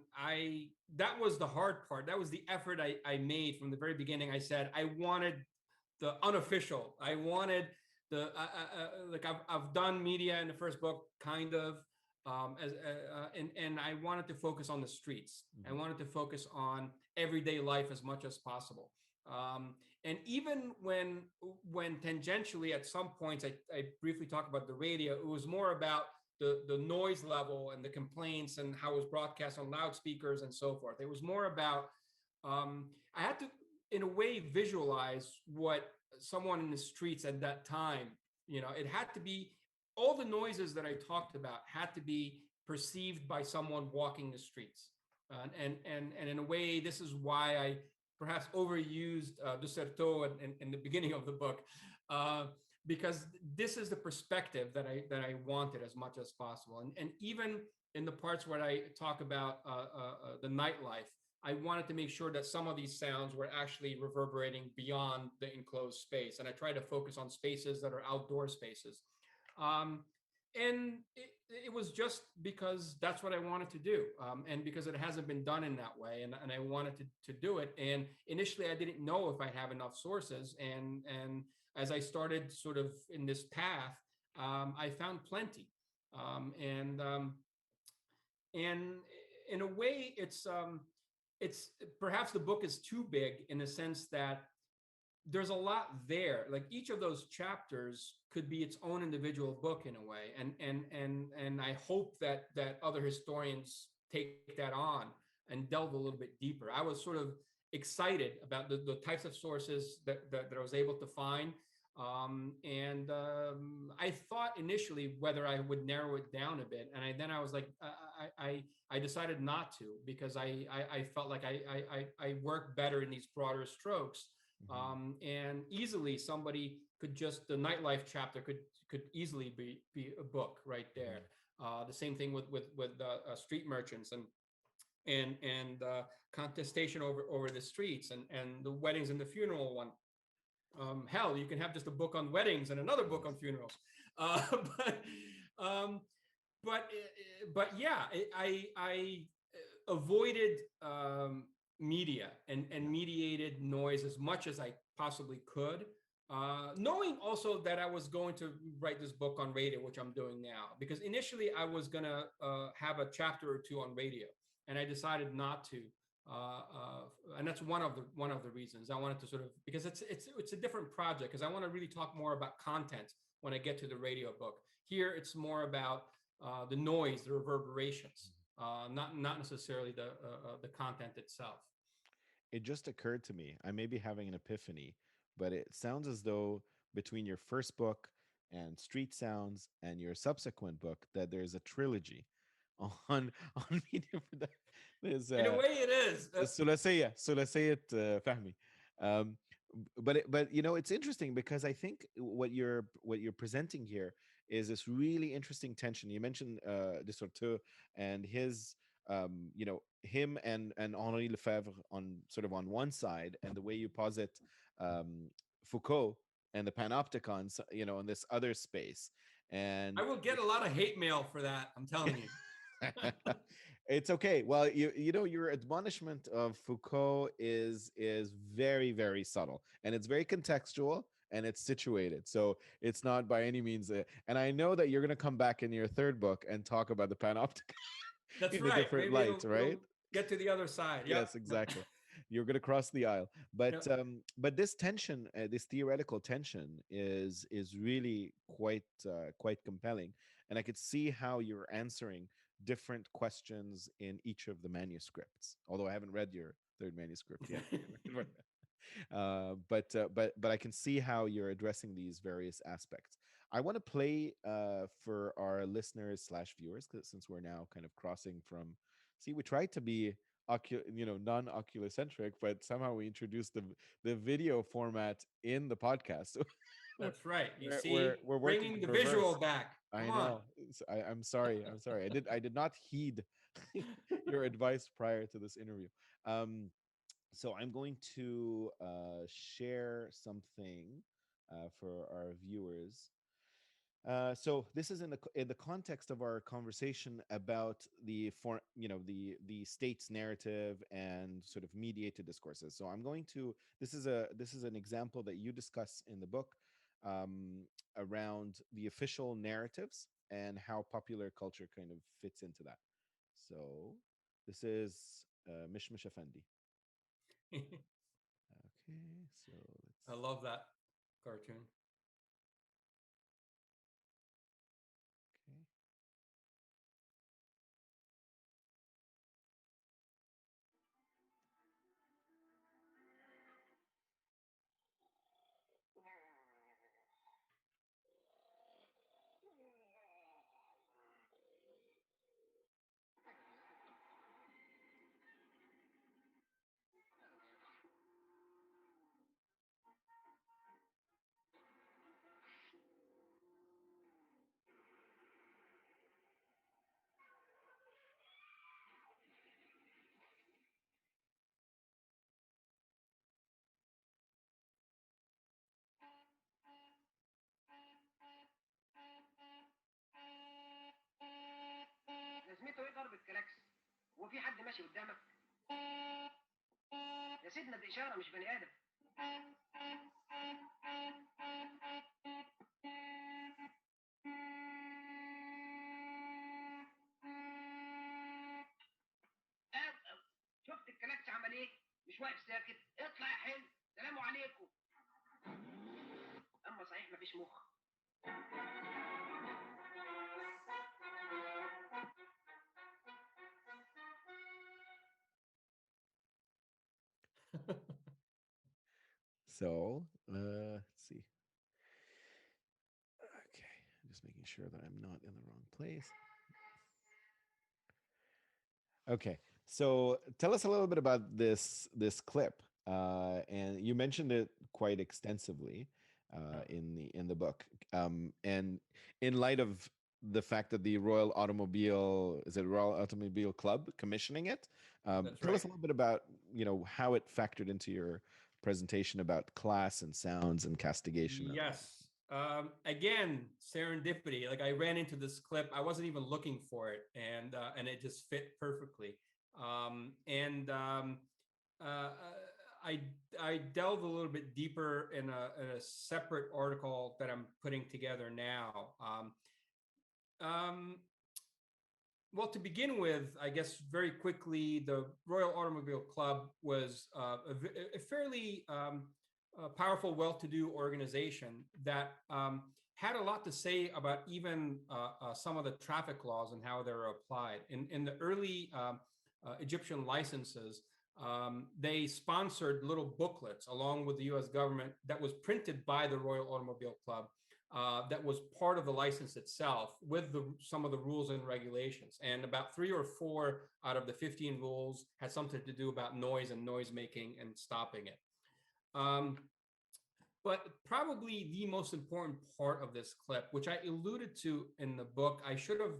that was the hard part. That was the effort I made from the very beginning. I said I wanted the unofficial. I wanted like I've done media in the first book, kind of, and I wanted to focus on the streets. I Mhm. wanted to focus on everyday life as much as possible. And even when tangentially at some points I briefly talked about the radio, it was more about the noise level and the complaints and how it was broadcast on loudspeakers and so forth. It was more about, I had to, in a way, visualize what someone in the streets at that time, it had to be, all the noises that I talked about had to be perceived by someone walking the streets. And in a way, this is why I perhaps overused de Certeau in the beginning of the book. because this is the perspective that I wanted as much as possible. And even in the parts where I talk about the nightlife, I wanted to make sure that some of these sounds were actually reverberating beyond the enclosed space. And I try to focus on spaces that are outdoor spaces. Um, and it was just because that's what I wanted to do, and because it hasn't been done in that way, and I wanted to do it. And initially, I didn't know if I have enough sources, and as I started sort of in this path, I found plenty, and and in a way, it's perhaps the book is too big in the sense that there's a lot there. Like each of those chapters could be its own individual book in a way, and I hope that other historians take that on and delve a little bit deeper. I was sort of excited about the types of sources that I was able to find, and I thought initially whether I would narrow it down a bit, and then I was like, I decided not to, because I felt like I work better in these broader strokes, Hmm. and easily somebody could just, the nightlife chapter could easily be a book right there. Hmm. The same thing with street merchants and contestation over the streets, and the weddings and the funeral one. Hell, you can have just a book on weddings and another book on Yes. funerals. Uh, but um, but yeah, I avoided media and Yeah. mediated noise as much as I possibly could, knowing also that I was going to write this book on radio, which I'm doing now. Because initially I was gonna have a chapter or two on radio, and I decided not to. And that's one of the reasons I wanted to sort of, because it's a different project, because I want to really talk more about content when I get to the radio book. Here it's more about the noise, the reverberations, not necessarily the content itself. It just occurred to me, I may be having an epiphany, but it sounds as though between your first book and Street Sounds and your subsequent book that there's a trilogy on on media production. There's In a way, it is. ثلاثية فهمي. Um, but you know it's interesting because I think what you're presenting here is this really interesting tension. You mentioned Desorteux and his him and Henri Lefebvre on sort of on one side, and the way you posit um, Foucault and the panopticons, on this other space. I And will get a lot of hate mail for that. I'm telling you. it's okay. Well, your admonishment of Foucault is very, very subtle, and it's very contextual, and it's situated. So it's not by any means. And I know that you're going to come back in your third book and talk about the panoptic That's in a right. different Maybe light, it'll right? get to the other side. Yep. Yes, exactly. You're going to cross the aisle, but Yep. this tension, this theoretical tension, is really quite compelling, and I could see how you're answering different questions in each of the manuscripts. Although I haven't read your third manuscript yet, but I can see how you're addressing these various aspects. I want to play for our listeners slash viewers, 'cause since we're now kind of crossing from. See, we tried to be non-oculocentric, but somehow we introduced the video format in the podcast. So we're, That's right. You we're see, we're working bringing in the visual reverse. back. Come I on. know. I'm sorry. I'm sorry. I did not heed your advice prior to this interview. Um, so I'm going to share something for our viewers. So this is in the context of our conversation about the state's narrative and sort of mediated discourses. So I'm going to this is an example that you discuss in the book, um, around the official narratives and how popular culture kind of fits into that. So this is Mishmish Effendi. Okay, so I love that cartoon. okay. لازمته ايه ضرب الكلاكس؟ هو في حد ماشي قدامك؟ يا سيدنا دي اشاره مش بني ادم. شفت الكلاكس عمل ايه؟ مش واقف ساكت، اطلع يا حلو، سلام عليكم. اما صحيح مفيش مخ. So let's see. Okay, just making sure that I'm not in the wrong place. Okay, so tell us a little bit about this clip, and you mentioned it quite extensively in the book, and in light of the fact that the Royal Automobile Club commissioning it, That's tell us right. a little bit about how it factored into your presentation about class and sounds and castigation. Yes. Again, serendipity. Like I ran into this clip. I wasn't even looking for it, and it just fit perfectly. And uh, I I delved a little bit deeper in a separate article that I'm putting together now. Um, well, to begin with, I guess very quickly, the Royal Automobile Club was a fairly powerful, well-to-do organization that had a lot to say about even some of the traffic laws and how they were applied. In the early Egyptian licenses, they sponsored little booklets along with the U.S. government that was printed by the Royal Automobile Club. That was part of the license itself with some of the rules and regulations. And about 3 or 4 out of the 15 rules had something to do about noise and noise making and stopping it. But probably the most important part of this clip, which I alluded to in the book, I should have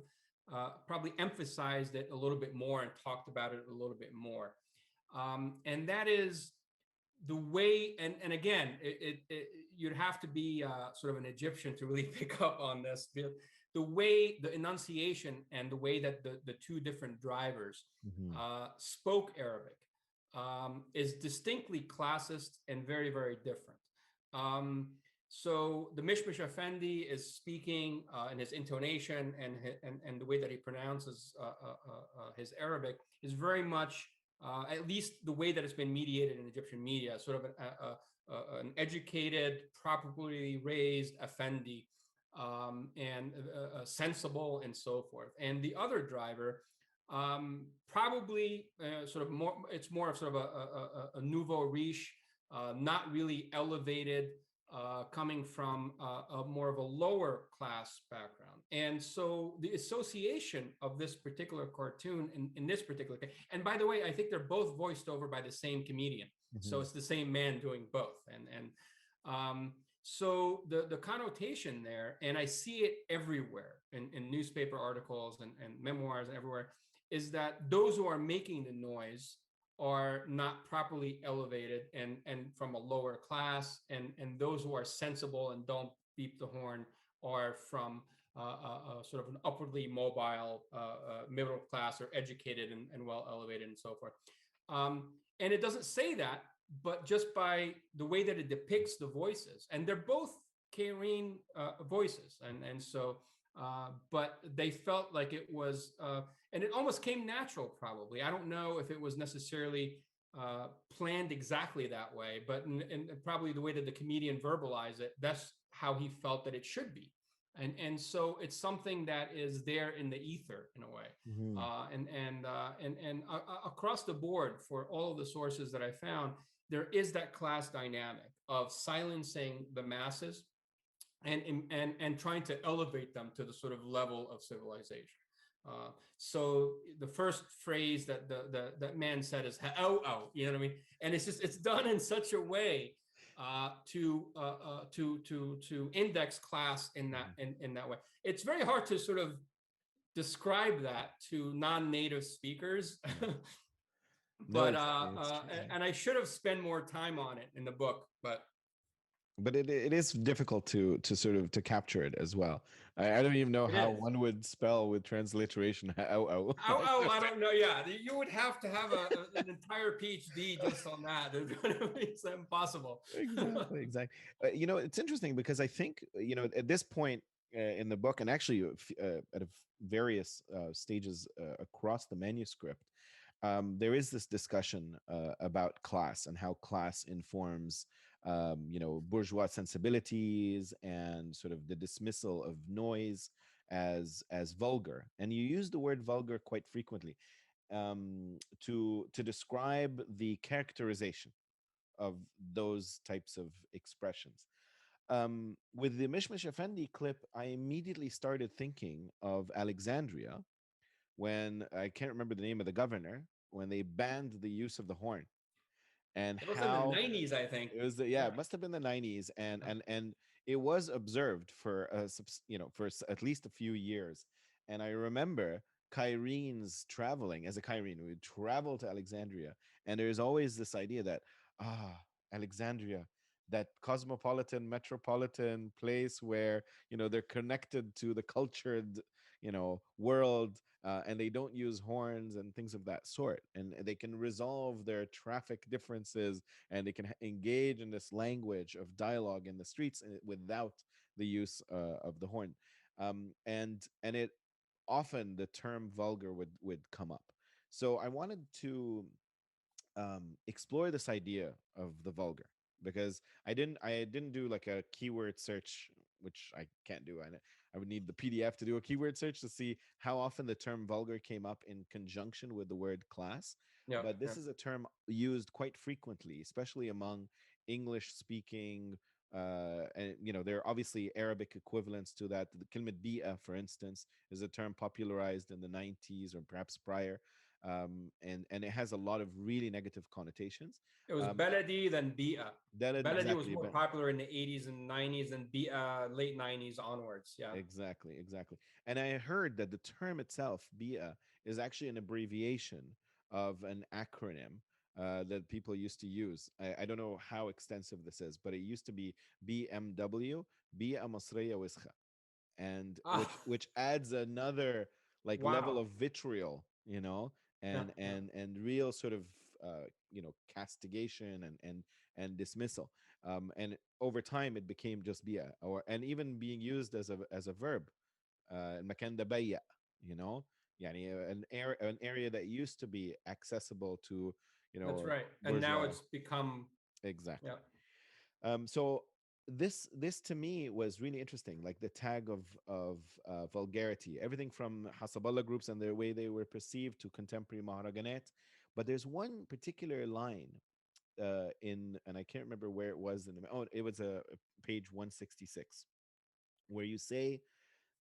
probably emphasized it a little bit more and talked about it a little bit more. And that is the way, and again, you'd have to be sort of an Egyptian to really pick up on this. The way, the enunciation and the way that the two different drivers spoke Arabic is distinctly classist and very, very different. So the Mishmish Effendi is speaking and his intonation and the way that he pronounces his Arabic is very much, at least the way that it's been mediated in Egyptian media, sort of an educated, properly raised Effendi, and sensible and so forth. And the other driver, probably sort of more, it's more of sort of a nouveau riche, not really elevated, coming from a more of a lower class background. And so the association of this particular cartoon in this particular case, and by the way, I think they're both voiced over by the same comedian. So it's the same man doing both. So the connotation there, and I see it everywhere in newspaper articles and memoirs and everywhere, is that those who are making the noise are not properly elevated and from a lower class, and those who are sensible and don't beep the horn are from sort of an upwardly mobile middle class or educated and well elevated and so forth. And it doesn't say that, but just by the way that it depicts the voices, and they're both Cairene voices, and so but they felt like it was, and it almost came natural. Probably, I don't know if it was necessarily planned exactly that way, but and probably the way that the comedian verbalized it, that's how he felt that it should be. And so it's something that is there in the ether in a way, and across the board for all of the sources that I found, there is that class dynamic of silencing the masses and trying to elevate them to the sort of level of civilization. So the first phrase that that man said is "oh oh," you know what I mean, and it's done in such a way to index class in that way. It's very hard to sort of describe that to non-native speakers. But and I should have spent more time on it in the book, but but it is difficult to sort of to capture it as well. I don't even know It how is. one would spell with transliteration. Oh, Oh, oh, I don't know. Yeah, you would have to have an entire PhD just on that. It's impossible. exactly, exactly. It's interesting because I think at this point in the book, and actually at various stages across the manuscript, there is this discussion about class and how class informs bourgeois sensibilities and sort of the dismissal of noise as vulgar. And you use the word vulgar quite frequently to describe the characterization of those types of expressions. With the Mishmish Effendi clip, I immediately started thinking of Alexandria when I can't remember the name of the governor, when they banned the use of the horn, and It was in the how 90s, I think. it was yeah, Yeah. it must have been the 90s, and Yeah. and it was observed for at least a few years. And I remember Kyrenes traveling as a Kyrene, we would travel to Alexandria, and there's always this idea that Alexandria, that cosmopolitan metropolitan place where they're connected to the cultured world, and they don't use horns and things of that sort, and they can resolve their traffic differences, and they can engage in this language of dialogue in the streets without the use of the horn. And it often the term vulgar would come up. So I wanted to explore this idea of the vulgar, because I didn't do like a keyword search, which I can't do. I would need the PDF to do a keyword search to see how often the term vulgar came up in conjunction with the word class. Yeah. But Yeah. this is a term used quite frequently, especially among English speaking. And there are obviously Arabic equivalents to that. The kilmat bi'a, for instance, is a term popularized in the 90s or perhaps prior, and it has a lot of really negative connotations. It was Um, Beledi, then Bia. Beledi was exactly, more but popular in the 80s and 90s, and Bia late 90s onwards. Yeah. exactly. And I heard that the term itself, BIA, is actually an abbreviation of an acronym that people used to use. I don't know how extensive this is, but it used to be BMW, BIA مصرية وسخة, and Ah, which adds another like level wow. of vitriol, Yeah. Yeah. and real sort of castigation and dismissal. And over time it became just bia, or and even being used as a verb, المكان ده ضيق, you know يعني an area that used to be accessible to That's right. And now bourgeois. it's become, yeah. Exactly. So this to me was really interesting, like the tag of vulgarity, everything from Hasaballah groups and the way they were perceived to contemporary maharaganat. But there's one particular line and I can't remember where it was it was a page 166, where you say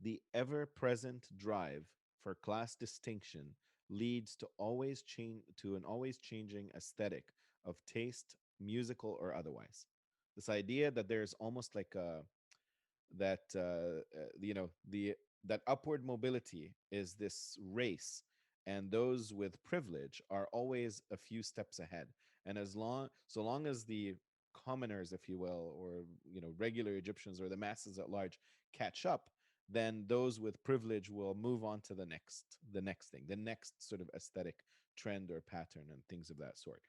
the ever-present drive for class distinction leads to an always changing aesthetic of taste, musical or otherwise. This idea that there's almost like a that the that upward mobility is this race, and those with privilege are always a few steps ahead. And so long as the commoners, if you will, or regular Egyptians or the masses at large catch up, then those with privilege will move on to the next thing, the next sort of aesthetic trend or pattern and things of that sort.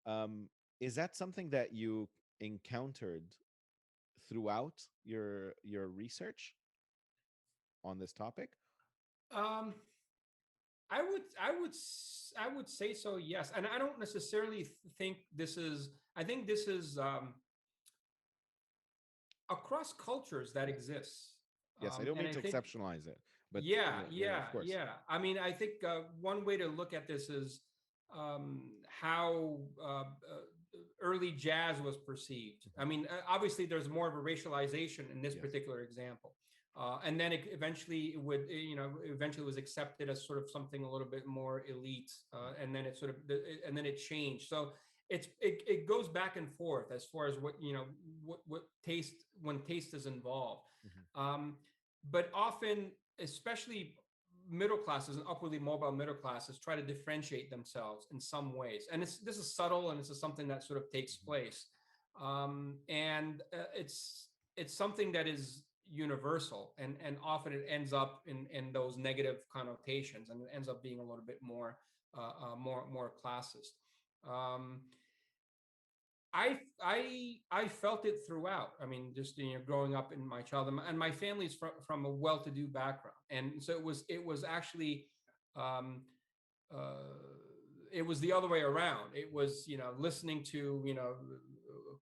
um, is that something that you encountered throughout your research on this topic? Um, I would say so, yes. And I don't necessarily think this is, I think this is across cultures that Yeah. exists. Yes, I don't And mean I to think, exceptionalize it, but yeah, yeah, yeah, of course. yeah. I mean, I think one way to look at this is how early jazz was perceived. Mhm. I mean, obviously, there's more of a racialization in this Yes. particular example. And then it eventually it would, eventually was accepted as sort of something a little bit more elite, and then it sort of, and then it changed. So it goes back and forth as far as what what taste, when taste is involved. Mhm. Um, but often, especially middle classes and upwardly mobile middle classes, try to differentiate themselves in some ways, and this is subtle, and this is something that sort of takes Mhm. place. And it's something that is universal, and often it ends up in those negative connotations, and it ends up being a little bit more classist. Um, I felt it throughout. I mean, just growing up in my childhood, and my family's from a well-to-do background, and so it was actually um, uh, it was the other way around. It was listening to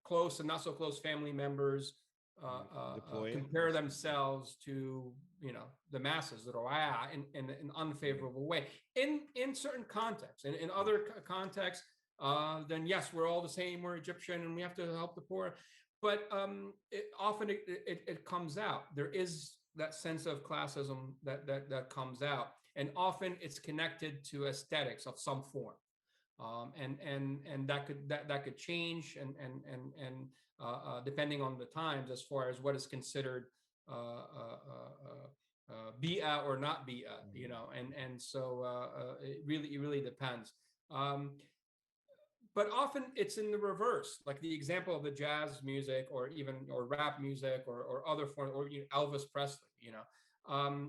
close and not so close family members Deploying compare also. themselves to the masses, the Roya, in an unfavorable way in certain contexts. In other contexts, then yes, we're all the same. We're Egyptian, and we have to help the poor. But often it comes out. There is that sense of classism that comes out, and often it's connected to aesthetics of some form. And that could change, depending on the times, as far as what is considered bi'a or not bi'a, and so it really depends. Um, but often it's in the reverse, like the example of the jazz music, or rap music, or other forms, or Elvis Presley.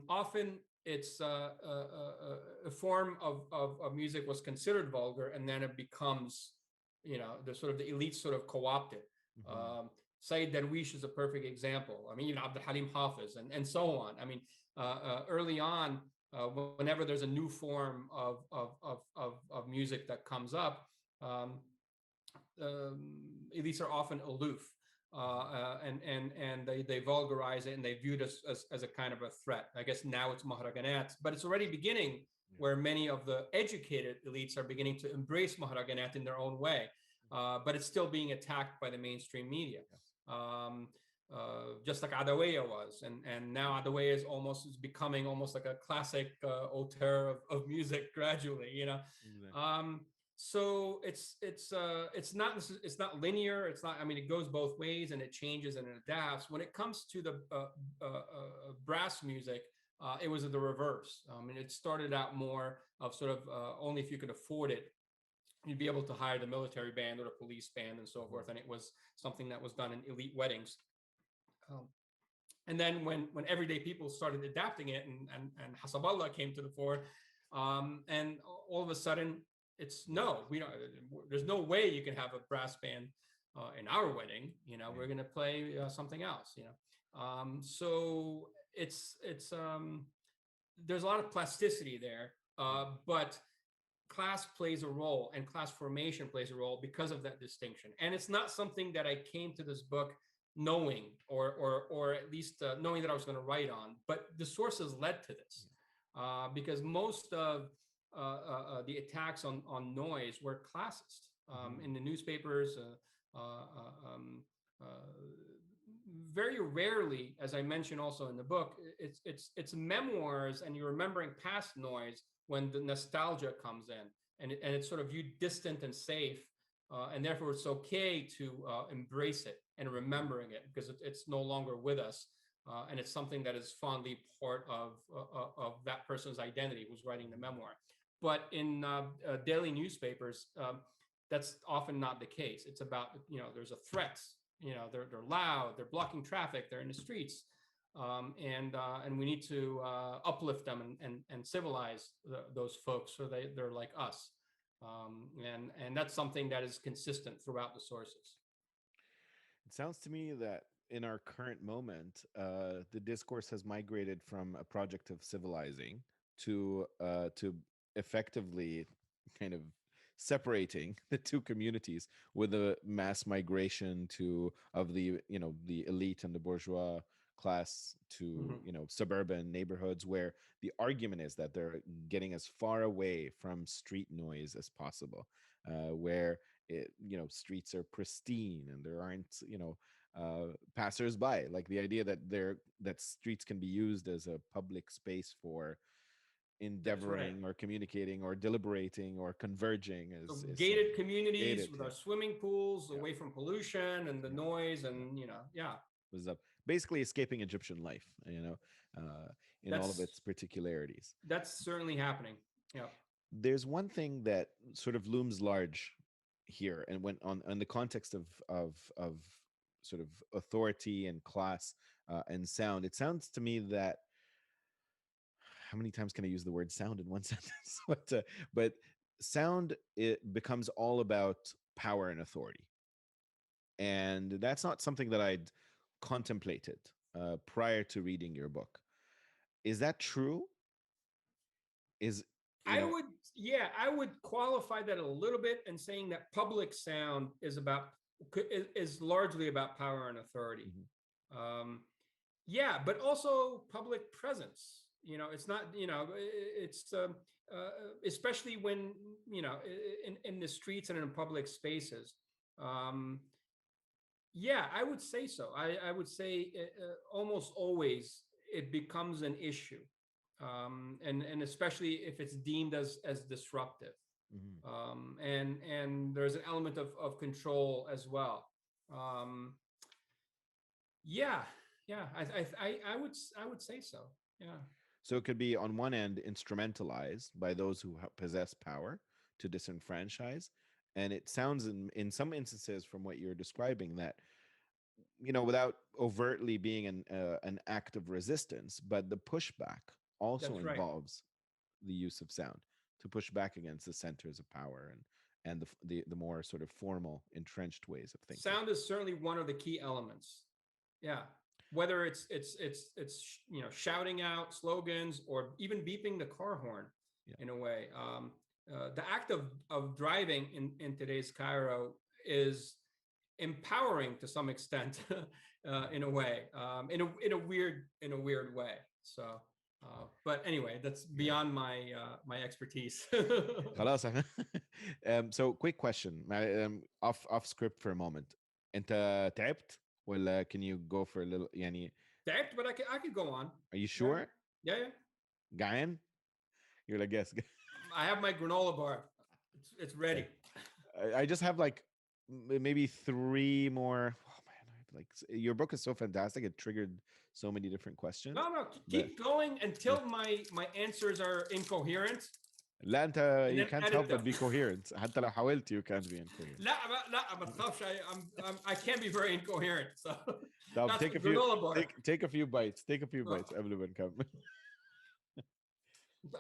Often it's a form of music was considered vulgar, and then it becomes the sort of the elite sort of co-opted. Mhm. um, Sayyid Darwish is a perfect example. I mean, Abdul Halim Hafiz, and so on. I mean, early on, whenever there's a new form of music that comes up, um, elites are often aloof, and they vulgarize it, and they view it as a kind of a threat. I guess now it's mahraganat, but it's already beginning, Yeah. where many of the educated elites are beginning to embrace mahraganat in their own way, but it's still being attacked by the mainstream media. Yes. Just like Adawiya was, and now Adawiya is becoming almost like a classic auteur of music gradually. Exactly. Um, so it's not linear. It's not. I mean, it goes both ways, and it changes and it adapts. When it comes to the brass music, it was the reverse. I mean, it started out more of sort of only if you could afford it, you'd be able to hire the military band or the police band and so Mhm. forth, and it was something that was done in elite weddings. Um, and then when everyday people started adapting it, and Hasaballah came to the fore, and all of a sudden it's no, we don't. There's no way you can have a brass band in our wedding. We're going to play something else. So it's there's a lot of plasticity there, but class plays a role, and class formation plays a role because of that distinction. And it's not something that I came to this book knowing, or at least knowing that I was going to write on, but the sources led to this, because most of the attacks on noise were classist, Mhm. in the newspapers. Uh, Very rarely, as I mentioned also in the book, it's memoirs, and you're remembering past noise when the nostalgia comes in, and it's sort of viewed distant and safe, and therefore it's okay to embrace it and remembering it, because it's no longer with us, and it's something that is fondly part of that person's identity who's writing the memoir. But in daily newspapers, that's often not the case. It's about, there's a threat. They're loud, they're blocking traffic, they're in the streets, and we need to uplift them, and civilize those folks, so they're like us, and that's something that is consistent throughout the sources. It sounds to me that in our current moment, the discourse has migrated from a project of civilizing to effectively kind of separating the two communities, with a mass migration to of the the elite and the bourgeois class to Mm-hmm. suburban neighborhoods, where the argument is that they're getting as far away from street noise as possible, where streets are pristine and there aren't passers-by, like the idea that streets can be used as a public space for That's right. endeavoring or communicating or deliberating or converging So is gated something communities gated. with Yeah, our swimming pools, yeah, away from pollution and the yeah, noise, yeah. and yeah, Was up basically escaping Egyptian life, uh, in all of that's its particularities. that's certainly happening. Yeah. There's one thing that sort of looms large here, and when on the context of sort of authority and class and sound, it sounds to me that, how many times can I use the word sound in one sentence? But sound, it becomes all about power and authority, and that's not something that I'd contemplated prior to reading your book. Is that true? Is you I know? would, yeah, I would qualify that a little bit and saying that public sound is about is largely about power and authority. Mhm. Um, yeah, but also public presence. It's not. It's especially when in the streets and in public spaces. Um, yeah, I would say so. I would say almost always it becomes an issue, and especially if it's deemed as disruptive, Mhm. and there's an element of control as well. Um, yeah, yeah, I would say so. Yeah, So it could be on one end instrumentalized by those who possess power to disenfranchise, and it sounds in some instances from what you're describing that, without overtly being an act of resistance, but the pushback also that's right. involves the use of sound to push back against the centers of power and the more sort of formal entrenched ways of thinking. Sound is certainly one of the key elements. Yeah, whether it's shouting out slogans or even beeping the car horn, Yeah. in a way. The act of driving in today's Cairo is empowering to some extent, in a way, in a weird way. So, but anyway, that's Yeah. beyond my expertise. خلاص. So quick question, off script for a moment. انت تعبت ولا can you go for a little يعني That, but I could go on. are you Yeah, sure? yeah, yeah. جعان? You're like, yes. I have my granola bar. It's ready. Okay. I just have like maybe three more. Oh man, your book is so fantastic. It triggered so many different questions. No, no, But keep going until my answers are incoherent, لا انت, and you then can't edit help them. but be coherent. حتى لو حاولت you can't be incoherent. لا ما تخافش. I can't be very incoherent. So طب that's take the a few granola bar. take a few bites. Take a few آه. bites قبل ما نكمل.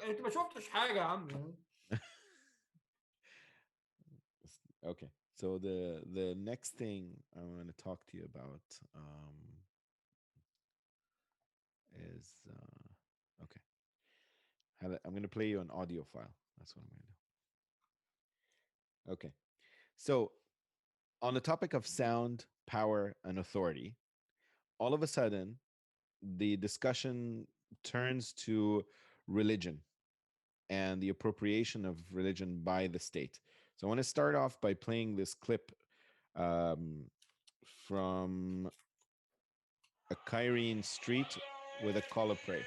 انت ما شفتش حاجه يا عم. Okay. So the next thing I want to talk to you about is okay. I'm going to play you an audio file. That's what I'm going to do. Okay. So on the topic of sound, power, and authority, all of a sudden the discussion turns to religion and the appropriation of religion by the state. So I want to start off by playing this clip um, from a Cairene street with a call of prayer.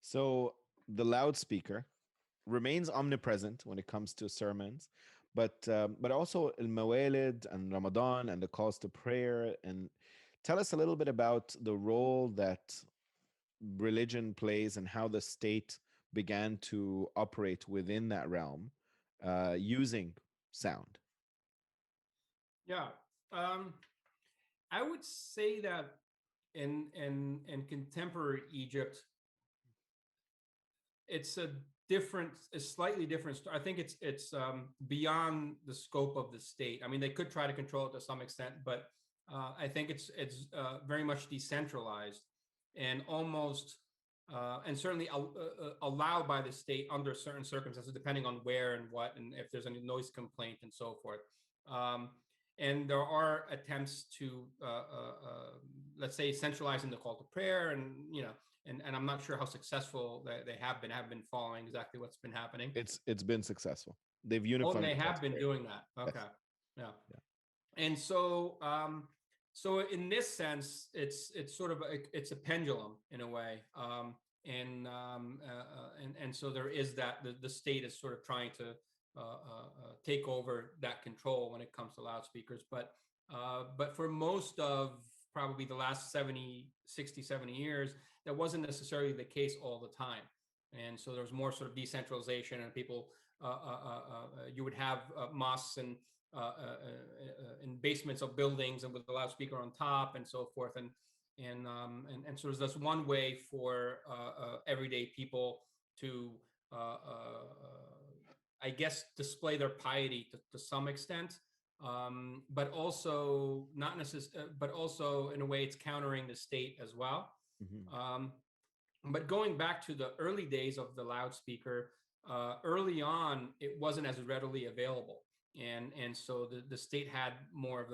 So the loudspeaker remains omnipresent when it comes to sermons, but also al mawalid and Ramadan and the calls to prayer. And tell us a little bit about the role that religion plays and how the state began to operate within that realm using sound. Yeah. Um, I would say that in contemporary Egypt, it's a slightly different story. I think it's beyond the scope of the state. I mean, they could try to control it to some extent, but I think it's very much decentralized and almost and certainly allowed by the state under certain circumstances, depending on where and what, and if there's any noise complaint and so forth. Um, and there are attempts to, let's say, centralizing the call to prayer, and and I'm not sure how successful they have been following exactly what's been happening. It's been successful. They've Oh, and unified they the call have to been prayer. doing that. Yes. Okay, yeah. Yeah. And so in this sense, it's sort of it's a pendulum in a way, and so there is that the state is sort of trying to take over that control when it comes to loudspeakers, but for most of probably the last 70 years, that wasn't necessarily the case all the time, and so there was more sort of decentralization, and people you would have mosques and in basements of buildings and with a loudspeaker on top and so forth, and so that's one way for everyday people to I guess display their piety to some extent, but also not necessarily, but also in a way it's countering the state as well. Mhm. um, but going back to the early days of the loudspeaker, early on it wasn't as readily available, and so the state had more of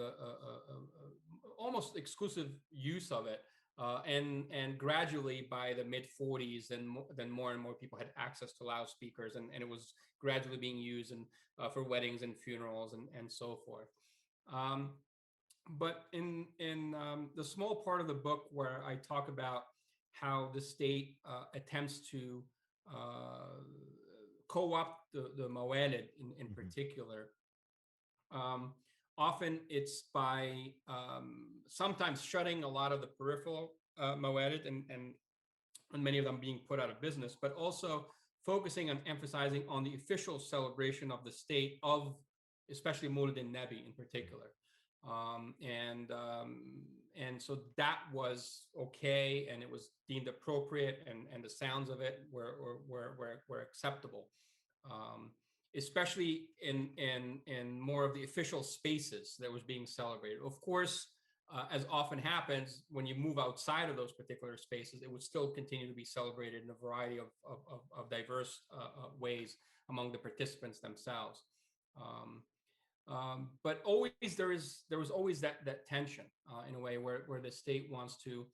almost exclusive use of it, and gradually by the mid 40s, then more and more people had access to loudspeakers, and it was gradually being used for weddings and funerals and so forth. Um, but in the small part of the book where I talk about how the state attempts to uh, co-opt the Moaled in Mhm. particular, um, often it's by sometimes shutting a lot of the peripheral Moaled, and many of them being put out of business, but also focusing on emphasizing on the official celebration of the state of, especially Maulid Nabi in particular. Um, and um, and so that was okay, and it was deemed appropriate, and the sounds of it were acceptable, um, especially in more of the official spaces that was being celebrated. Of course, as often happens, when you move outside of those particular spaces, it would still continue to be celebrated in a variety of diverse ways among the participants themselves. Um, but always there was always that tension in a way where the state wants to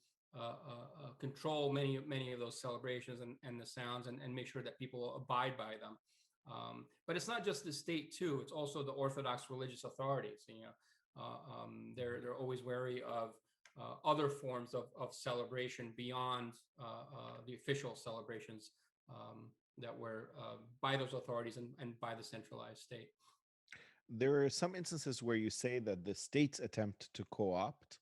control many of those celebrations and the sounds, and make sure that people abide by them. But it's not just the state too; it's also the Orthodox religious authorities. They're always wary of other forms of celebration beyond the official celebrations that were by those authorities and by the centralized state. There are some instances where you say that the state's attempt to co-opt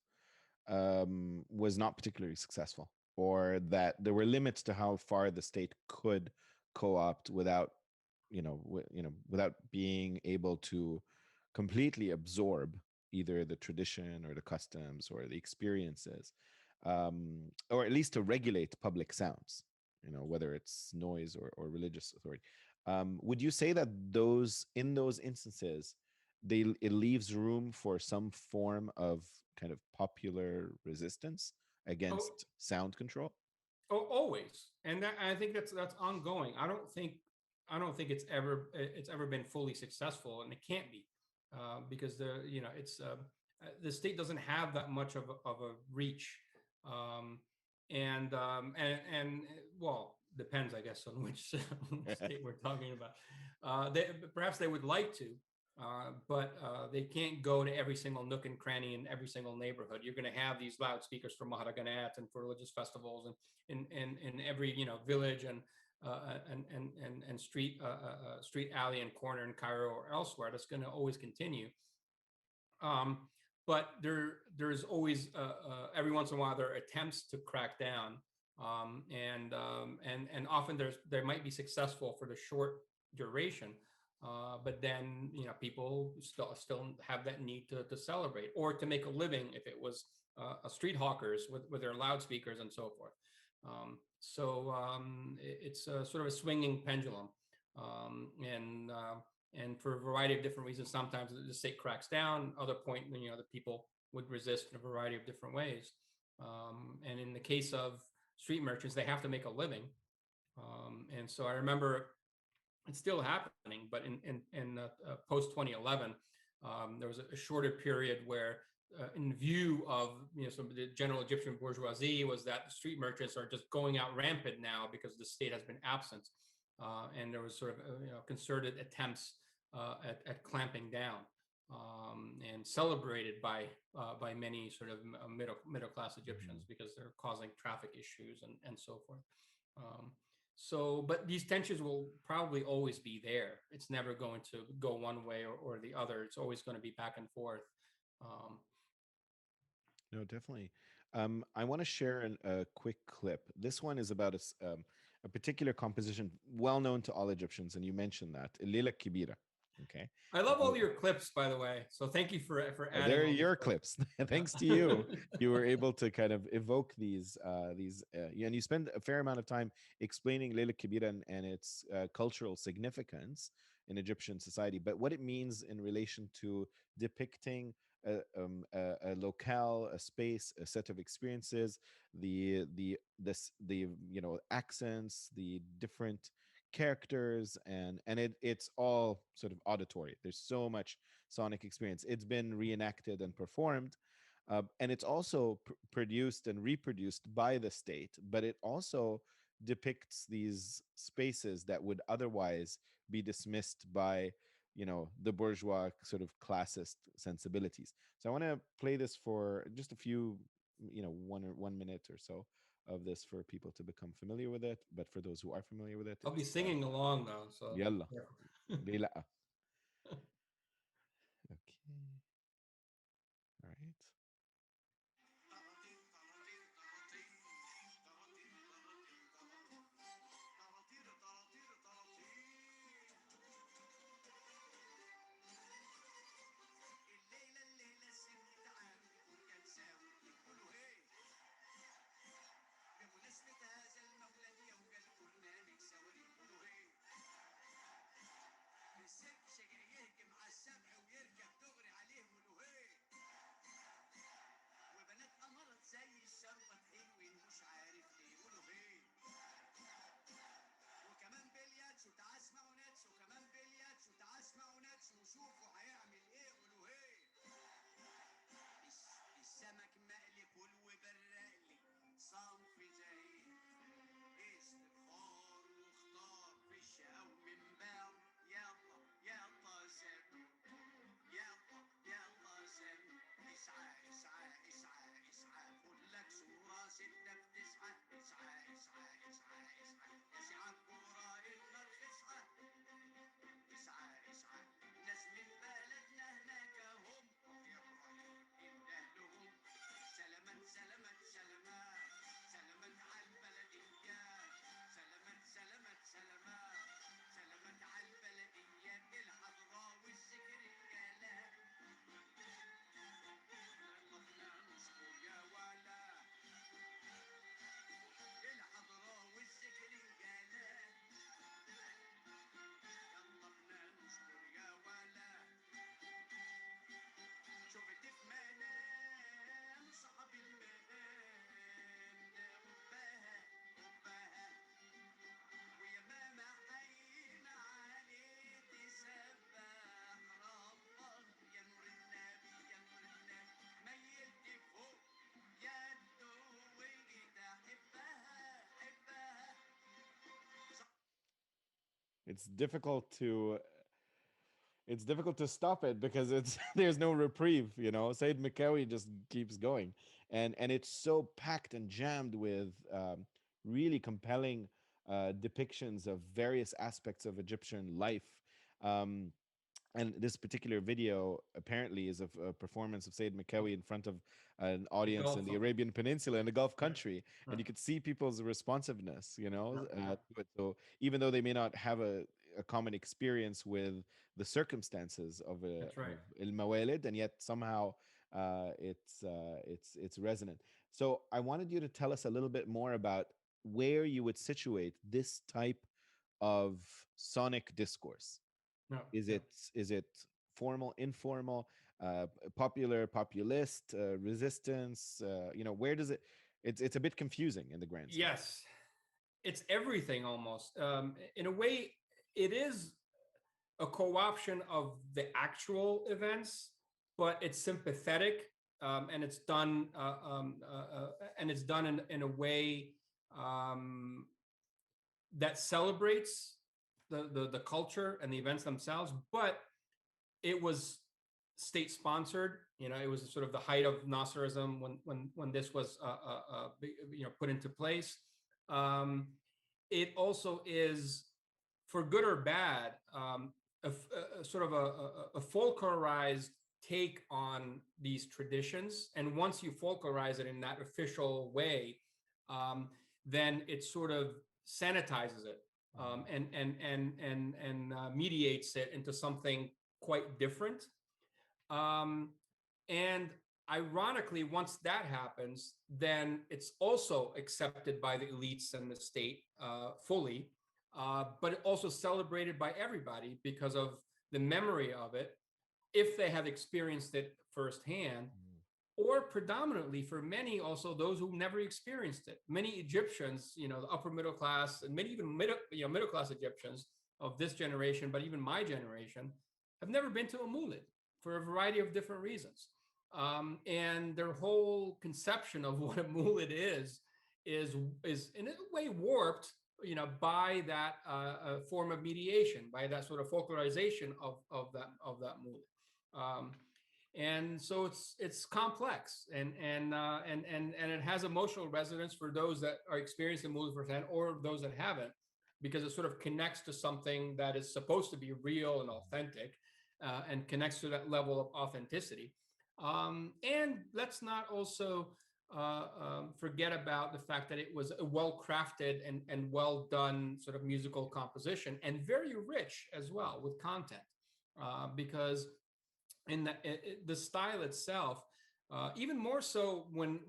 was not particularly successful, or that there were limits to how far the state could co-opt without, without being able to completely absorb either the tradition or the customs or the experiences, or at least to regulate public sounds, whether it's noise or religious authority. Would you say that in those instances, it leaves room for some form of kind of popular resistance Oh, against sound control? oh, always, and I think that's ongoing. I don't think it's ever been fully successful, and it can't be, because the state doesn't have that much of a reach, um, and well, depends, I guess, on which state we're talking about. Perhaps they would like to, but they can't go to every single nook and cranny in every single neighborhood. You're going to have these loudspeakers for Maharaganat and for religious festivals, and in every village and street alley and corner in Cairo or elsewhere. That's going to always continue. Um, but there's always every once in a while there are attempts to crack down. And often there might be successful for the short duration, but then people still have that need to celebrate or to make a living if it was a street hawkers with their loudspeakers and so forth. It's a sort of a swinging pendulum, and for a variety of different reasons, sometimes the state cracks down. Other point, the people would resist in a variety of different ways. And in the case of street merchants, they have to make a living. And so I remember it's still happening, but in post 2011, there was a shorter period where, in view of some of the general Egyptian bourgeoisie, was that the street merchants are just going out rampant now because the state has been absent, and there was sort of concerted attempts at clamping down, and celebrated by many sort of middle class Egyptians Mhm. because they're causing traffic issues and so forth. But these tensions will probably always be there. It's never going to go one way or the other. It's always going to be back and forth. Um, No, definitely. I want to share a quick clip. This one is about a particular composition well known to all Egyptians, and you mentioned that, Lila Kibira. Okay. I love Uh, all your clips, by the way. So thank you for adding they're all these your clips. clips. Thanks to you, you were able to kind of evoke and you spend a fair amount of time explaining Leila Kibira and its cultural significance in Egyptian society, but what it means in relation to depicting a locale, a space, a set of experiences, the accents, the different characters, and it's all sort of auditory. There's so much sonic experience. It's been reenacted and performed, and it's also produced and reproduced by the state, but it also depicts these spaces that would otherwise be dismissed by the bourgeois sort of classist sensibilities. So I want to play this for just a few, 1 minute or so of this for people to become familiar with it. But for those who are familiar with it, I'll be it's singing along though. So yalla. yeah. ليه لا. Okay. All right. It's difficult to it's difficult to stop it because it's there's no reprieve. Said Mikawi just keeps going, and it's so packed and jammed with really compelling depictions of various aspects of Egyptian life. um, and this particular video apparently is of a performance of Sayyid Makawi in front of an The audience in Gulf the of Arabian Peninsula in the Gulf right, country, and right, you could see people's responsiveness, right, to it. So even though they may not have a common experience with the circumstances that's right. of Il Mawalid, and yet somehow it's resonant. So I wanted you to tell us a little bit more about where you would situate this type of sonic discourse. No, Is no. it is it formal, informal, popular, populist, resistance? Where does it? It's a bit confusing in the grand scheme. Yes, it's everything almost. In a way, it is a co-option of the actual events, but it's sympathetic, and it's done and it's done in a way um, that celebrates the culture and the events themselves, but it was state sponsored. It was sort of the height of Nasserism when this was put into place. Um, it also is, for good or bad, a sort of a folklorized take on these traditions. And once you folklorize it in that official way, um, then it sort of sanitizes it, and mediates it into something quite different. Um, and ironically, once that happens, then it's also accepted by the elites and the state fully, but also celebrated by everybody because of the memory of it, if they have experienced it firsthand, Mm. or predominantly for many also those who never experienced it. Many Egyptians, the upper middle class, and many even middle class Egyptians of this generation, but even my generation, have never been to a mulid for a variety of different reasons. And their whole conception of what a mulid is is in a way warped, by that form of mediation, by that sort of folklorization of that mulid. Um, and so it's complex, and it has emotional resonance for those that are experiencing mulid firsthand, or those that haven't, because it sort of connects to something that is supposed to be real and authentic, and connects to that level of authenticity. And let's not also forget about the fact that it was a well crafted and well done sort of musical composition, and very rich as well with content, because in the style itself, even more so when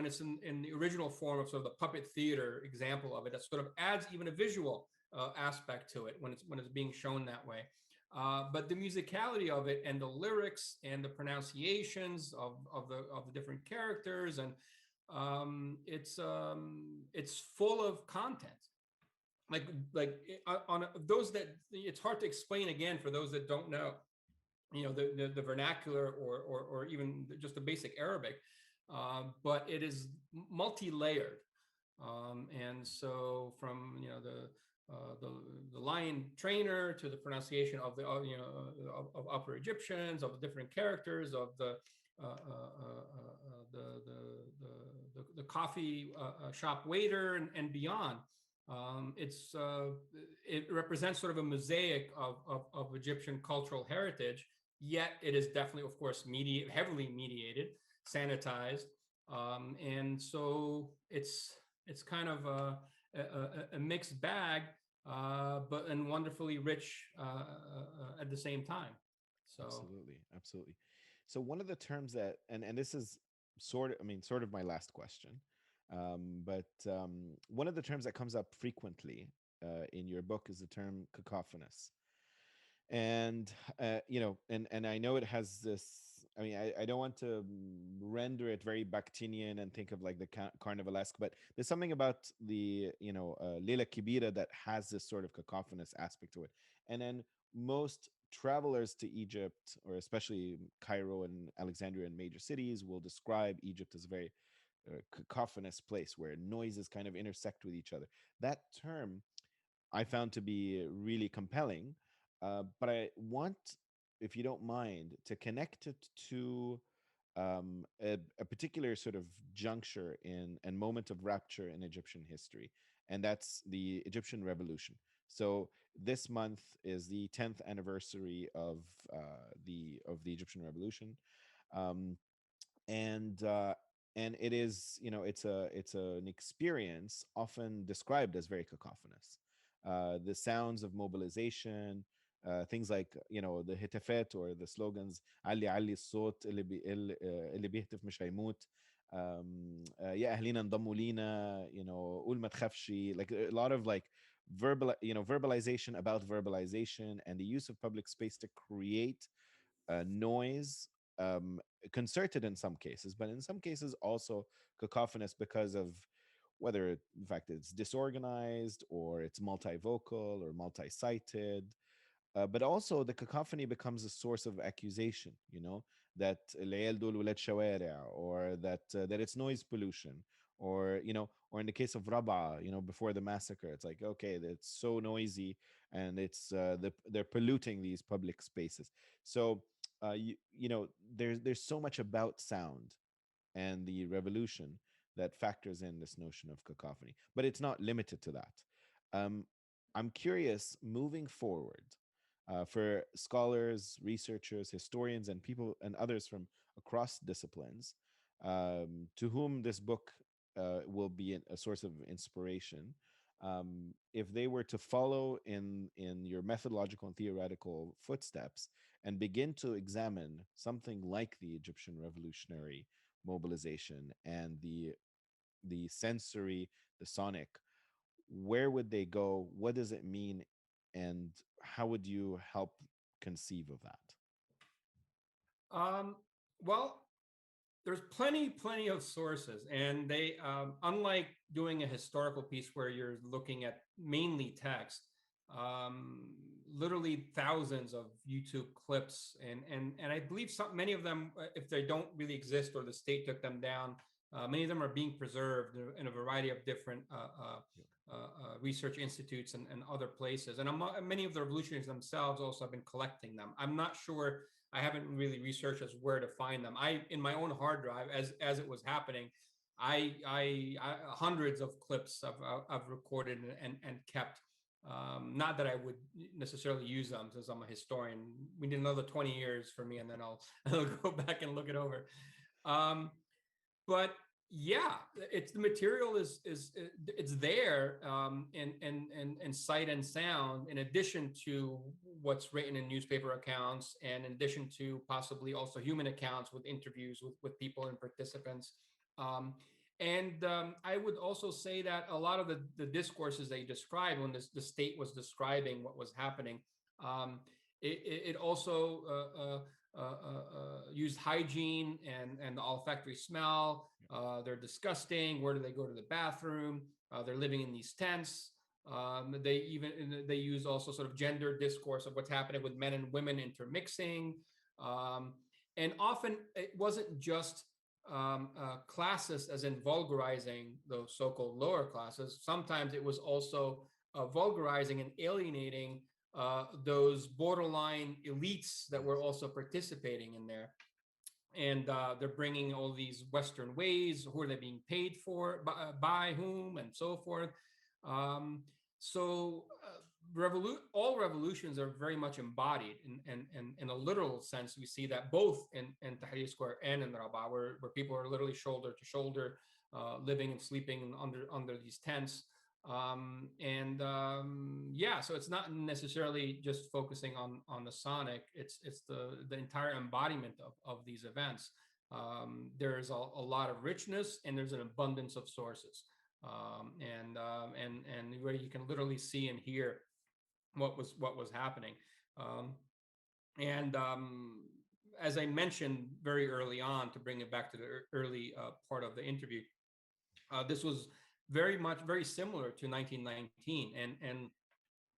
it's in the original form of sort of the puppet theater example of it, that sort of adds even a visual aspect to it when it's being shown that way. But the musicality of it, and the lyrics, and the pronunciations of the different characters, and it's full of content. On those that, it's hard to explain again for those that don't know, the vernacular, or even just the basic Arabic, but it is multi-layered, and so from the lion trainer to the pronunciation of the of Upper Egyptians, of the different characters, of the coffee shop waiter, and beyond. It represents sort of a mosaic of Egyptian cultural heritage, yet it is definitely, of course, heavily mediated, sanitized, and so it's kind of a mixed bag, but and wonderfully rich at the same time. So Absolutely, absolutely. So one of the terms that, and this is sort of my last question, but one of the terms that comes up frequently in your book is the term cacophonous. And and I know it has this. I mean, I don't want to render it very Bakhtinian and think of like the carnivalesque, but there's something about the Leila Kibira that has this sort of cacophonous aspect to it. And then most travelers to Egypt, or especially Cairo and Alexandria and major cities, will describe Egypt as a very cacophonous place where noises kind of intersect with each other. That term I found to be really compelling. But I want, if you don't mind, to connect it to a particular sort of juncture in and moment of rapture in Egyptian history, and that's the Egyptian Revolution. So this month is the 10th anniversary of the Egyptian Revolution. Um, and it is, it's an experience often described as very cacophonous. The sounds of mobilization, things like, the hitafet or the slogans علي علي الصوت اللي بيهتف مش هيموت. يا اهلينا انضموا لينا, قول ما تخافش, like a lot of like verbalization about verbalization, and the use of public space to create noise, um, concerted in some cases, but in some cases also cacophonous because of whether in fact it's disorganized or it's multivocal or multi-sited. But also the cacophony becomes a source of accusation, that العيال دول ولاد شوارع, or that it's noise pollution, or or in the case of Rab'a, before the massacre, it's like, okay, it's so noisy, and they're polluting these public spaces. So there's so much about sound and the revolution that factors in this notion of cacophony, but it's not limited to that. um, I'm curious, moving forward, for scholars, researchers, historians, and people and others from across disciplines, to whom this book will be a source of inspiration. If they were to follow in your methodological and theoretical footsteps and begin to examine something like the Egyptian revolutionary mobilization and the sensory, the sonic, where would they go? What does it mean? And how would you help conceive of that? Um, well, there's plenty of sources, and they, unlike doing a historical piece where you're looking at mainly text, um, literally thousands of YouTube clips, and I believe many of them, if they don't really exist or the state took them down, many of them are being preserved in a variety of different research institutes and other places. And many of the revolutionaries themselves also have been collecting them. I'm not sure, I haven't really researched as where to find them. In my own hard drive, as it was happening, I hundreds of clips I've recorded and kept. Not that I would necessarily use them, since I'm a historian. We need another 20 years for me, and then I'll go back and look it over. Um, but yeah, it's the material is it's there, in sight and sound, in addition to what's written in newspaper accounts, and in addition to possibly also human accounts with interviews with people and participants. I would also say that a lot of the discourses they described when the state was describing what was happening, um, it also used hygiene and the olfactory smell. They're disgusting. Where do they go to the bathroom? They're living in these tents. They use also sort of gender discourse of what's happening with men and women intermixing. Um, and often it wasn't just classist, as in vulgarizing those so-called lower classes. Sometimes it was also vulgarizing and alienating those borderline elites that were also participating in there. And they're bringing all these Western ways. Who are they being paid for? By whom? And so forth. Um, so all revolutions are very much embodied in a literal sense. We see that both in Tahrir Square and in Rabaa, where people are literally shoulder to shoulder, living and sleeping under these tents. Yeah, so it's not necessarily just focusing on the sonic. It's the entire embodiment of these events. There's a lot of richness, and there's an abundance of sources, and where you can literally see and hear what was happening. Um, and As I mentioned very early on, to bring it back to the early part of the interview, this was very similar to 1919,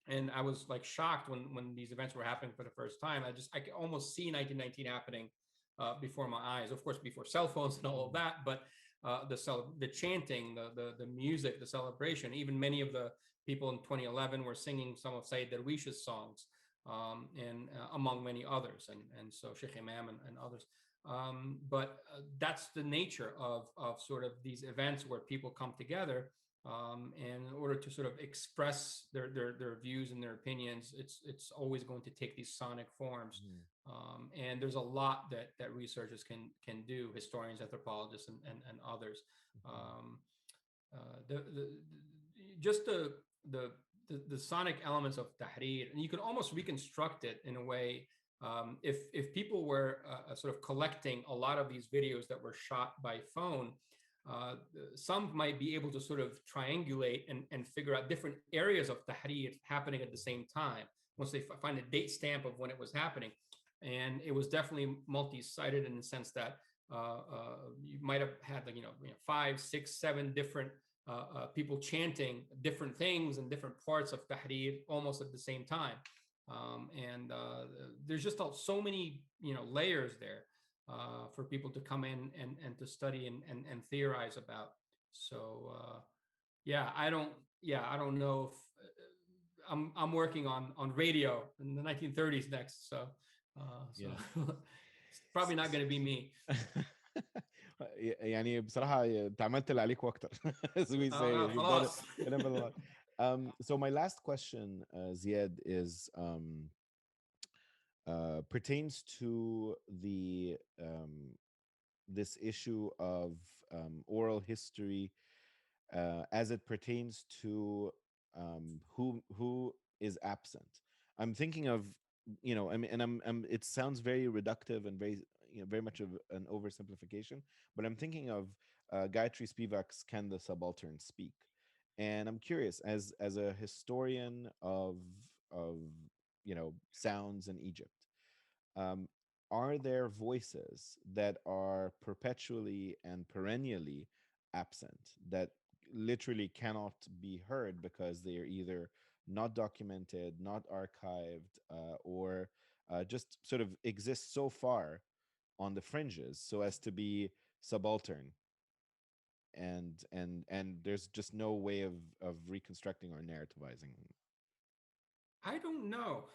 and I was like shocked when these events were happening for the first time. I could almost see 1919 happening before my eyes. Of course, before cell phones and all of that, but the chanting, the music, the celebration. Even many of the people in 2011 were singing some of Sayyid Darwish's songs, and among many others, and so Sheikh Imam and others. But that's the nature of sort of these events where people come together. And in order to sort of express their views and their opinions, it's always going to take these sonic forms. Mhm. And there's a lot that researchers can do, historians, anthropologists, and others. Mhm. Um, the just the, the sonic elements of tahrir, and you can almost reconstruct it in a way. If people were sort of collecting a lot of these videos that were shot by phone, uh, some might be able to sort of triangulate and figure out different areas of tahrir happening at the same time once they find a date stamp of when it was happening. And it was definitely multi-sided in the sense that you might have had, like, five, six, seven different people chanting different things in different parts of Tahrir almost at the same time. And there's just so many layers there for people to come in and to study and theorize about. So yeah, I don't know if I'm working on radio in the 1930s next. So so Yeah. it's probably not going to be me. يعني بصراحة انت عملت اللي عليك واكتر. As we say, you've done it. خلاص. You done a lot. So my last question, Ziad, is pertains to the this issue of oral history as it pertains to who is absent. I'm thinking of, I mean, and it sounds very reductive and very, very much of an oversimplification, but I'm thinking of Gayatri Spivak's "Can the Subaltern Speak?" And I'm curious, as a historian of sounds in Egypt, um, are there voices that are perpetually and perennially absent, that literally cannot be heard because they are either not documented, not archived, or just sort of exist so far on the fringes so as to be subaltern, and there's just no way of reconstructing or narrativizing. I don't know,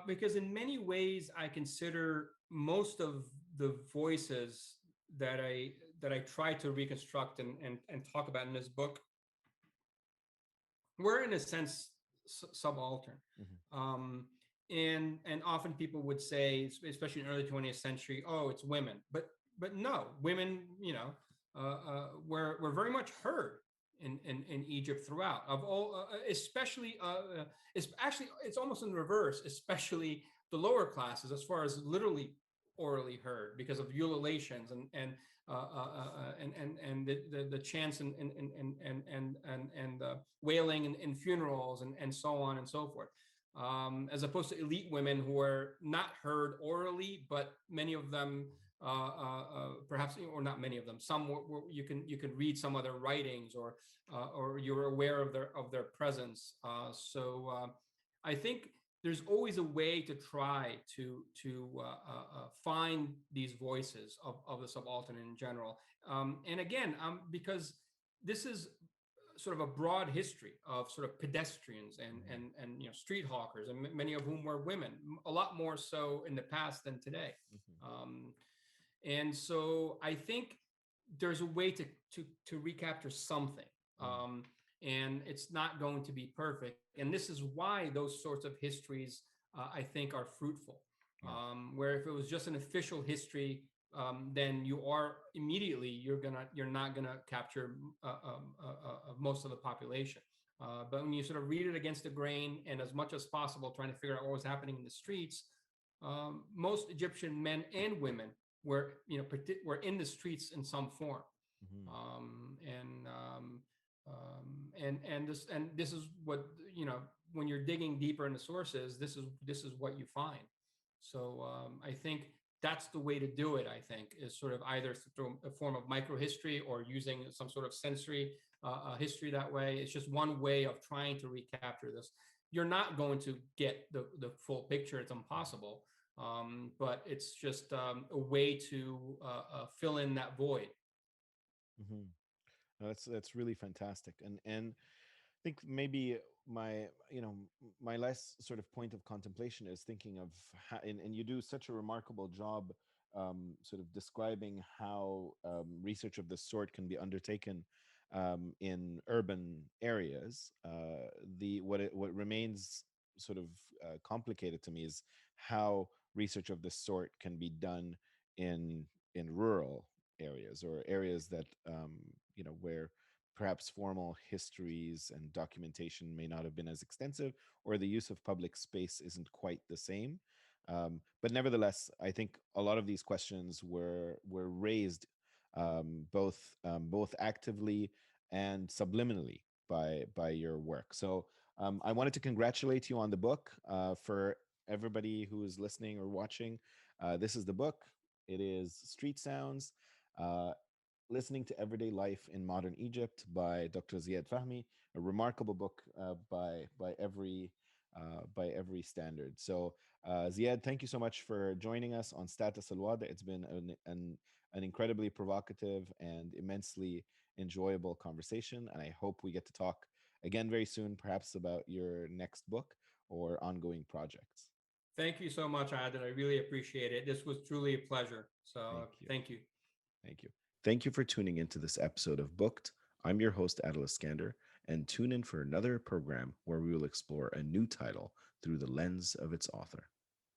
because in many ways I consider most of the voices that I try to reconstruct and talk about in this book were in a sense subaltern. Mhm. Um, and often people would say, especially in early 20th century, oh, it's women, but no, women, were very much heard in Egypt throughout. Of all, especially, it's actually it's almost in reverse, especially the lower classes, as far as literally orally heard because of ululations and the chants and wailing in funerals and so on and so forth, as opposed to elite women who are not heard orally, but many of them, perhaps, or not many of them, some you can read some of their writings, or you're aware of their presence. I think there's always a way to try to find these voices of the subaltern in general. And again, because this is sort of a broad history of sort of pedestrians Mhm. and street hawkers, and many of whom were women, a lot more so in the past than today. Mhm. Um, and so I think there's a way to recapture something. Mhm. And it's not going to be perfect. And this is why those sorts of histories, I think, are fruitful. Yeah. Where if it was just an official history, then you're not gonna capture most of the population. But when you sort of read it against the grain and as much as possible, trying to figure out what was happening in the streets, most Egyptian men and women were in the streets in some form. Mhm. um, and and this is what, when you're digging deeper into sources, this is what you find. So I think that's the way to do it. I think is sort of either through a form of microhistory or using some sort of sensory history that way. It's just one way of trying to recapture this. You're not going to get the full picture. It's impossible. But it's just a way to fill in that void. Mhm. No, that's really fantastic, and I think maybe my my last sort of point of contemplation is thinking of how, and you do such a remarkable job sort of describing how research of this sort can be undertaken in urban areas, the what remains sort of complicated to me is how research of this sort can be done in rural areas, or areas that where perhaps formal histories and documentation may not have been as extensive, or the use of public space isn't quite the same. But nevertheless, I think a lot of these questions were raised, both actively and subliminally by your work. So I wanted to congratulate you on the book. For everybody who is listening or watching, this is the book. It is Street Sounds, uh, Listening to Everyday Life in Modern Egypt by Dr. Ziad Fahmy, a remarkable book by every standard. So, Ziad, thank you so much for joining us on Status Al Wada. It's been an incredibly provocative and immensely enjoyable conversation, and I hope we get to talk again very soon, perhaps about your next book or ongoing projects. Thank you so much, Adel. I really appreciate it. This was truly a pleasure. So Thank you. thank you. Thank you. Thank you for tuning into this episode of Booked. I'm your host, Adel Iskandar, and tune in for another program where we will explore a new title through the lens of its author.